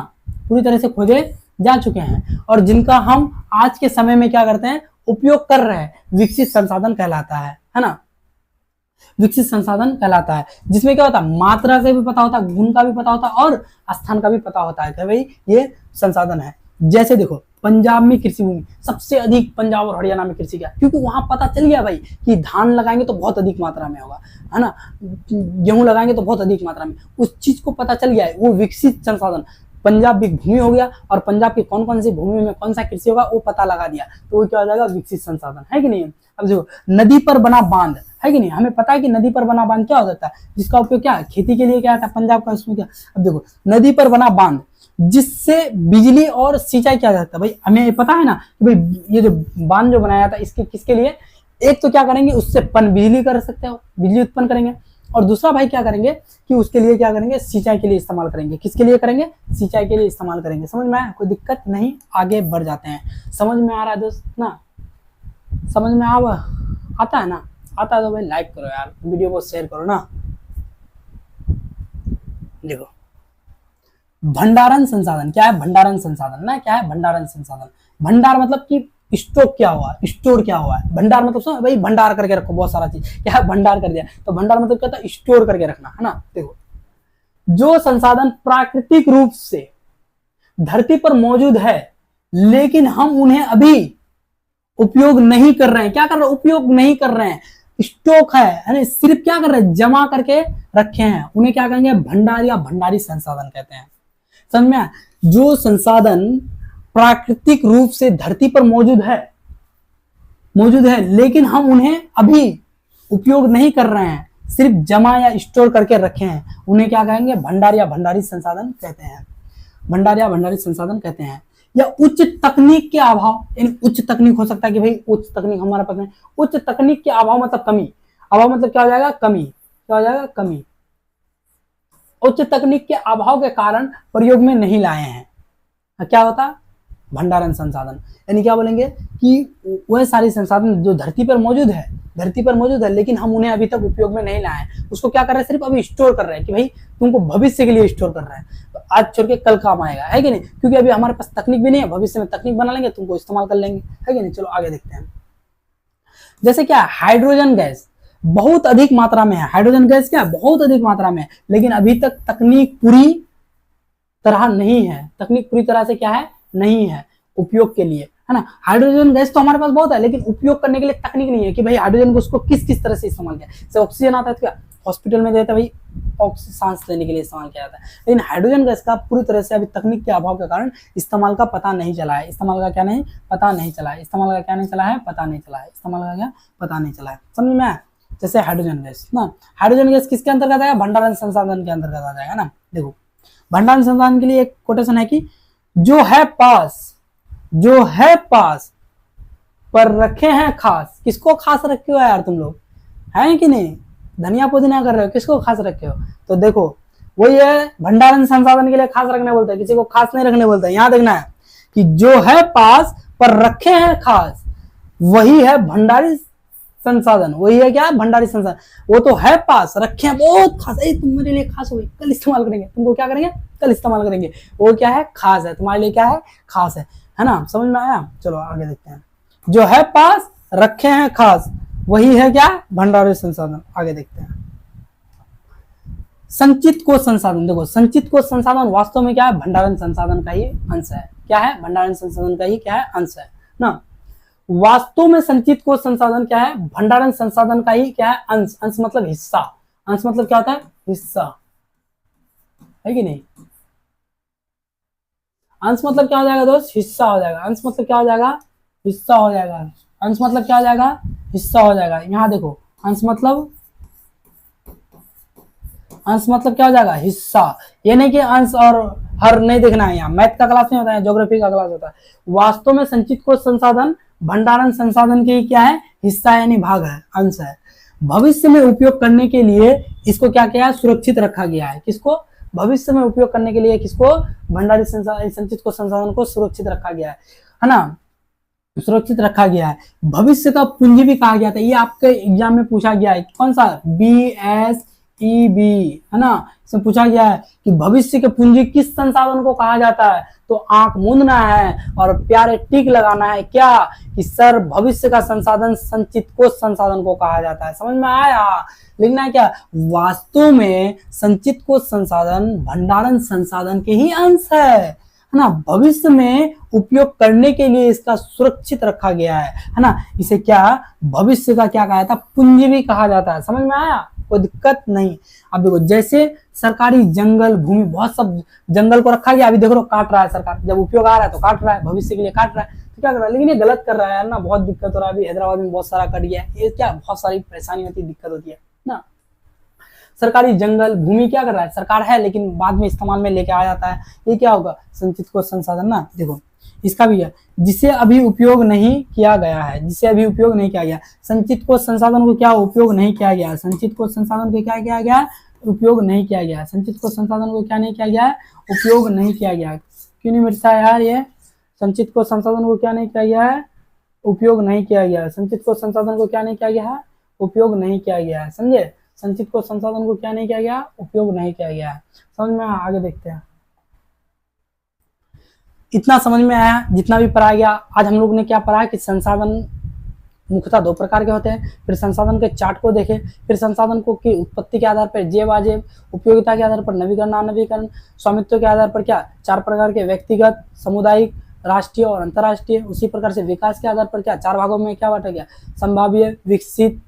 पूरी तरह से खोजे जा चुके हैं और जिनका हम आज के समय में क्या करते हैं, उपयोग कर रहे हैं, विकसित संसाधन कहलाता है ना, विकसित संसाधन कहलाता है। जिसमें क्या होता है, मात्रा का भी पता होता है, गुण का भी पता होता है और स्थान का भी पता होता है कि भाई ये संसाधन है। जैसे देखो पंजाब में कृषि भूमि सबसे अधिक, पंजाब और हरियाणा में कृषि क्या, क्योंकि वहां पता चल गया भाई कि धान लगाएंगे तो बहुत अधिक मात्रा में होगा, है ना, गेहूं लगाएंगे तो बहुत अधिक मात्रा में, उस चीज को पता चल गया है, वो विकसित संसाधन। पंजाब भी भूमि हो गया और पंजाब की कौन कौन सी भूमि में कौन सा कृषि होगा वो पता लगा दिया, तो वो क्या हो जाएगा, विकसित संसाधन, है कि नहीं। अब देखो नदी पर बना बांध है कि नहीं, हमें पता है कि नदी पर बना बांध क्या हो सकता है, जिसका उपयोग क्या है, खेती के लिए क्या था पंजाब का, उसमें क्या, अब देखो नदी पर बना बांध जिससे बिजली और सिंचाई किया जाता है। भाई हमें ये पता है ना कि भाई ये जो बांध जो बनाया था इसके किसके लिए, एक तो क्या करेंगे उससे बिजली कर सकते हो, बिजली उत्पन्न करेंगे, और दूसरा भाई क्या करेंगे कि उसके लिए क्या करेंगे, सिंचाई के लिए इस्तेमाल करेंगे। किसके लिए करेंगे, सिंचाई के लिए इस्तेमाल करेंगे। समझ में आया, कोई दिक्कत नहीं, आगे बढ़ जाते हैं। समझ में आ रहा है दोस्त ना, समझ में आता है ना, आता है तो भाई लाइक करो यार, वीडियो को शेयर करो ना। देखो भंडारण संसाधन क्या है, भंडारण संसाधन ना क्या है, भंडारण संसाधन। भंडार मतलब कि स्टॉक क्या हुआ, स्टोर क्या हुआ है, भंडार मतलब सुनो भाई भंडार करके रखो बहुत सारा चीज, क्या है भंडार कर दिया, तो भंडार मतलब क्या था, स्टोर करके रखना है ना। देखो जो संसाधन प्राकृतिक रूप से धरती पर मौजूद है लेकिन हम उन्हें अभी उपयोग नहीं कर रहे हैं, क्या कर रहे हैं, उपयोग नहीं कर रहे हैं, स्टॉक है ना, सिर्फ क्या कर रहे हैं, जमा करके रखे हैं, उन्हें क्या कहेंगे, भंडार या भंडारी संसाधन कहते हैं। समझ में, जो संसाधन प्राकृतिक रूप से धरती पर मौजूद है लेकिन हम उन्हें अभी उपयोग नहीं कर रहे हैं, सिर्फ जमा या स्टोर करके रखे हैं, उन्हें क्या कहेंगे, भंडार या भंडारी संसाधन कहते हैं। भंडार या भंडारी संसाधन कहते हैं। या उच्च तकनीक के अभाव, यानी उच्च तकनीक हो सकता है कि भाई उच्च तकनीक हमारे पास है, उच्च तकनीक के अभाव मतलब कमी, अभाव मतलब क्या हो जाएगा, कमी, क्या हो जाएगा, कमी। उच्च तकनीक के अभाव के कारण प्रयोग में नहीं लाए हैं, क्या होता, भंडारण संसाधन। यानी क्या बोलेंगे कि वह सारी संसाधन जो धरती पर मौजूद है लेकिन हम उन्हें अभी तक उपयोग में नहीं लाए हैं, उसको क्या कर रहे हैं, सिर्फ अभी स्टोर कर रहे हैं कि भाई तुमको भविष्य के लिए स्टोर कर रहे हैं, तो आज छोड़ के कल काम आएगा, है कि नहीं, क्योंकि अभी हमारे पास तकनीक भी नहीं है, भविष्य में तकनीक बना लेंगे, तुमको इस्तेमाल कर लेंगे, है कि नहीं। चलो आगे देखते हैं। जैसे क्या, हाइड्रोजन गैस बहुत अधिक मात्रा में है, हाइड्रोजन गैस क्या बहुत अधिक मात्रा में है, लेकिन अभी तक तकनीक पूरी तरह नहीं है, तकनीक पूरी तरह से क्या है, नहीं है उपयोग के लिए, है ना। हाइड्रोजन गैस तो हमारे पास बहुत है लेकिन उपयोग करने के लिए तकनीक नहीं है कि भाई हाइड्रोजन को उसको किस किस तरह से इस्तेमाल किया। जैसे ऑक्सीजन आता है तो क्या हॉस्पिटल में देता है भाई, ऑक्सीजन सांस लेने के लिए इस्तेमाल किया जाता है, लेकिन हाइड्रोजन गैस का पूरी तरह से अभी तकनीक के अभाव के कारण इस्तेमाल का पता नहीं चला है, इस्तेमाल का क्या नहीं पता नहीं चला है, इस्तेमाल का क्या नहीं चला है, पता नहीं चला है, इस्तेमाल का क्या पता नहीं चला है। समझ में आया। जैसे हाइड्रोजन गैस ना, हाइड्रोजन गैस किसके अंतर्गत आएगा, भंडारण संसाधन के अंतर्गत आ जाएगा ना। देखो भंडारण संसाधन के लिए एक कोटेशन है कि जो है पास पर रखे हैं खास। किसको खास रखे हो यार तुम लोग, है कि नहीं, धनिया पुदीना कर रहे हो, किसको खास रखे हो, तो देखो वही है भंडारण संसाधन के लिए खास रखने बोलते हैं, किसी को खास नहीं रखने बोलते हैं। यहां देखना है कि जो है पास पर रखे हैं खास, वही है भंडारी संसाधन, वही है क्या, भंडारी संसाधन। वो तो है पास, रखे हैं बहुत खास, तुम मेरे लिए खास हो गई, कल इस्तेमाल करेंगे, तुमको क्या करेंगे, कल इस्तेमाल करेंगे, वो क्या है, खास है, तुम्हारे लिए क्या है, खास है ना। समझ में आया। चलो आगे देखते हैं। जो है पास रखे हैं खास, वही है क्या, भंडारी संसाधन। आगे देखते हैं। संचित कोष संसाधन। देखो संचित कोष संसाधन वास्तव में क्या है, भंडारण संसाधन का ही अंश है। क्या है, भंडारण संसाधन का ही क्या है, अंश है ना। वास्तव में संचित कोष संसाधन क्या है, भंडारण संसाधन का ही क्या है, अंश। अंश मतलब हिस्सा, अंश मतलब क्या होता है, हिस्सा, है कि नहीं। अंश मतलब क्या हो जाएगा दोस्त, हिस्सा हो जाएगा। अंश मतलब क्या हो जाएगा, हिस्सा हो जाएगा। अंश मतलब क्या हो जाएगा, हिस्सा हो जाएगा। यहां देखो अंश मतलब क्या हो जाएगा, हिस्सा। ये नहीं कि अंश और हर नहीं देखना है, यहाँ मैथ का क्लास नहीं होता है, ज्योग्राफी का क्लास होता है। वास्तव में संचित कोष संसाधन भंडारण संसाधन के क्या है, हिस्सा यानी भाग है, अंश है। भविष्य में उपयोग करने के लिए इसको क्या किया है, सुरक्षित रखा गया है। किसको, भविष्य में उपयोग करने के लिए किसको, भंडारी संचित कोष संसाधन को सुरक्षित रखा गया है ना, सुरक्षित रखा गया है। भविष्य का पूंजी भी कहा गया था, ये आपके एग्जाम में पूछा गया है। कौन सा, BSEB, है ना। इसमें पूछा गया है कि भविष्य के पूंजी किस संसाधन को कहा जाता है, तो आंख मूंदना है और प्यारे टिक लगाना है क्या, कि सर भविष्य का संसाधन संचित कोष संसाधन को कहा जाता है। समझ में आया। लिखना है क्या, वास्तव में संचित कोष संसाधन भंडारण संसाधन के ही अंश है ना। भविष्य में उपयोग करने के लिए इसका सुरक्षित रखा गया है ना। इसे क्या, भविष्य का क्या कहा जाता है, पूंजी भी कहा जाता है। समझ में आया, कोई दिक्कत नहीं। अब देखो जैसे सरकारी जंगल भूमि, बहुत सब जंगल को रखा गया, अभी देखो काट रहा है सरकार, जब उपयोग आ रहा है तो काट रहा है, भविष्य के लिए काट रहा है, तो क्या कर रहा है, लेकिन ये गलत कर रहा है यार ना, बहुत दिक्कत हो रहा है। अभी हैदराबाद में बहुत सारा कट गया है, ये क्या बहुत सारी परेशानी होती है, दिक्कत होती है ना। सरकारी जंगल भूमि क्या कर रहा है, सरकार है लेकिन बाद में इस्तेमाल में लेके आ जाता है, ये क्या होगा, संचित कोष संसाधन ना। देखो इसका भी है, जिसे अभी उपयोग नहीं किया गया है, जिसे अभी उपयोग नहीं किया गया, संचित कोष संसाधन को क्या उपयोग नहीं किया गया, संचित कोष संसाधन को क्या किया गया, उपयोग नहीं किया गया, संचित कोष संसाधन को क्या नहीं किया गया, उपयोग नहीं किया गया। क्यों नहीं मिलता यार, ये संचित कोष संसाधन को क्या नहीं किया गया है, उपयोग नहीं किया गया, संचित कोष संसाधन को क्या नहीं किया गया है, उपयोग नहीं किया गया है, समझे, संचित कोष संसाधन को क्या नहीं किया गया, उपयोग नहीं किया गया है। समझ में आया, आगे देखते हैं। इतना समझ में आया जितना भी पढ़ाया गया। आज हम लोग ने क्या पढ़ा कि संसाधन मुख्यतः दो प्रकार के होते हैं, फिर संसाधन के चार्ट को देखें, फिर संसाधन को की उत्पत्ति के आधार पर जैव अजैव, उपयोगिता के आधार पर नवीकरण अनवीकरण, स्वामित्व के आधार पर क्या चार प्रकार के, व्यक्तिगत, सामुदायिक, राष्ट्रीय और अंतर्राष्ट्रीय। उसी प्रकार से विकास के आधार पर क्या चार भागों में क्या बांटा गया, संभाव्य, विकसित,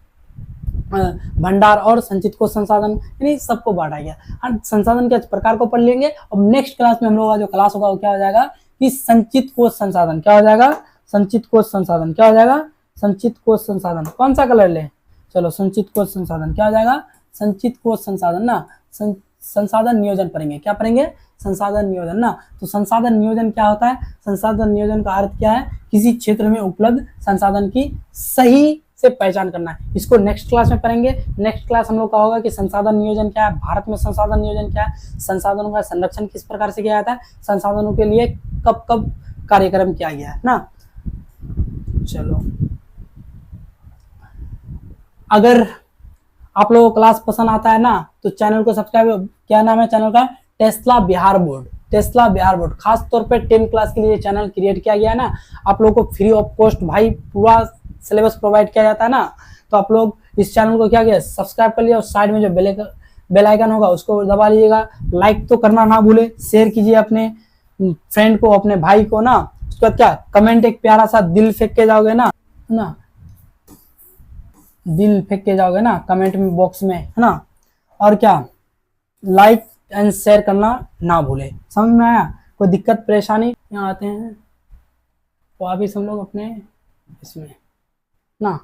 भंडार और संचित कोष संसाधन, यानी सबको बांटा गया। हम संसाधन के प्रकार को पढ़ लेंगे। अब नेक्स्ट क्लास में हम लोग का जो क्लास होगा वो क्या हो जाएगा कि संचित कोष संसाधन क्या हो जाएगा, संचित कोष संसाधन क्या हो जाएगा, संचित कोष संसाधन। कौन सा कलर ले, चलो संचित कोष संसाधन क्या हो जाएगा, संचित कोष संसाधन ना। संसाधन नियोजन पढ़ेंगे, क्या पढ़ेंगे, संसाधन नियोजन ना। तो संसाधन नियोजन क्या होता है, संसाधन नियोजन का अर्थ क्या है, किसी क्षेत्र में उपलब्ध संसाधन की सही से पहचान करना है। इसको नेक्स्ट क्लास में पढ़ेंगे। नेक्स्ट क्लास हम लोग का होगा कि संसाधन नियोजन क्या है, भारत में संसाधन नियोजन क्या है, संसाधनों का संरक्षण किस प्रकार से किया जाता है, संसाधनों के लिए कब कब कार्यक्रम किया गया है ना। चलो, अगर आप लोगों को क्लास पसंद आता है ना तो चैनल को सब्सक्राइब, क्या नाम है चैनल का, Tesla Bihar board, Tesla Bihar board. खास तौर पे 10 क्लास के लिए चैनल क्रिएट किया गया है ना। आप लोगों को फ्री ऑफ कॉस्ट भाई पूरा सिलेबस प्रोवाइड किया जाता है ना। तो आप लोग इस चैनल को क्या किया, सब्सक्राइब कर लिया और साइड में जो बेल आइकन होगा उसको दबा लीजिएगा। लाइक तो करना ना भूले, शेयर कीजिए अपने फ्रेंड को, अपने भाई को ना। उसके बाद क्या, कमेंट एक प्यारा सा दिल फेंक के जाओगे ना, दिल फेंक के जाओगे ना कमेंट में बॉक्स में, है ना। और क्या, लाइक एंड शेयर करना ना भूले। समझ में आया, कोई दिक्कत परेशानी, यहाँ आते हैं तो अभी हम लोग अपने इसमें ना।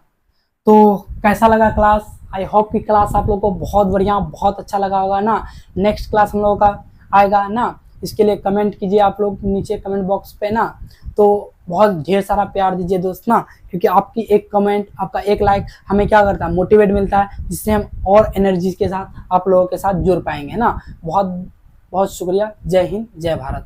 तो कैसा लगा क्लास, आई होप कि क्लास आप लोग को बहुत बढ़िया, बहुत अच्छा लगा होगा ना। नेक्स्ट क्लास हम लोगों का आएगा ना, इसके लिए कमेंट कीजिए आप लोग नीचे कमेंट बॉक्स पे ना। तो बहुत ढेर सारा प्यार दीजिए दोस्त ना, क्योंकि आपकी एक कमेंट, आपका एक लाइक हमें क्या करता है, मोटिवेट मिलता है, जिससे हम और एनर्जी के साथ आप लोगों के साथ जुड़ पाएंगे ना। बहुत बहुत शुक्रिया। जय हिंद, जय भारत।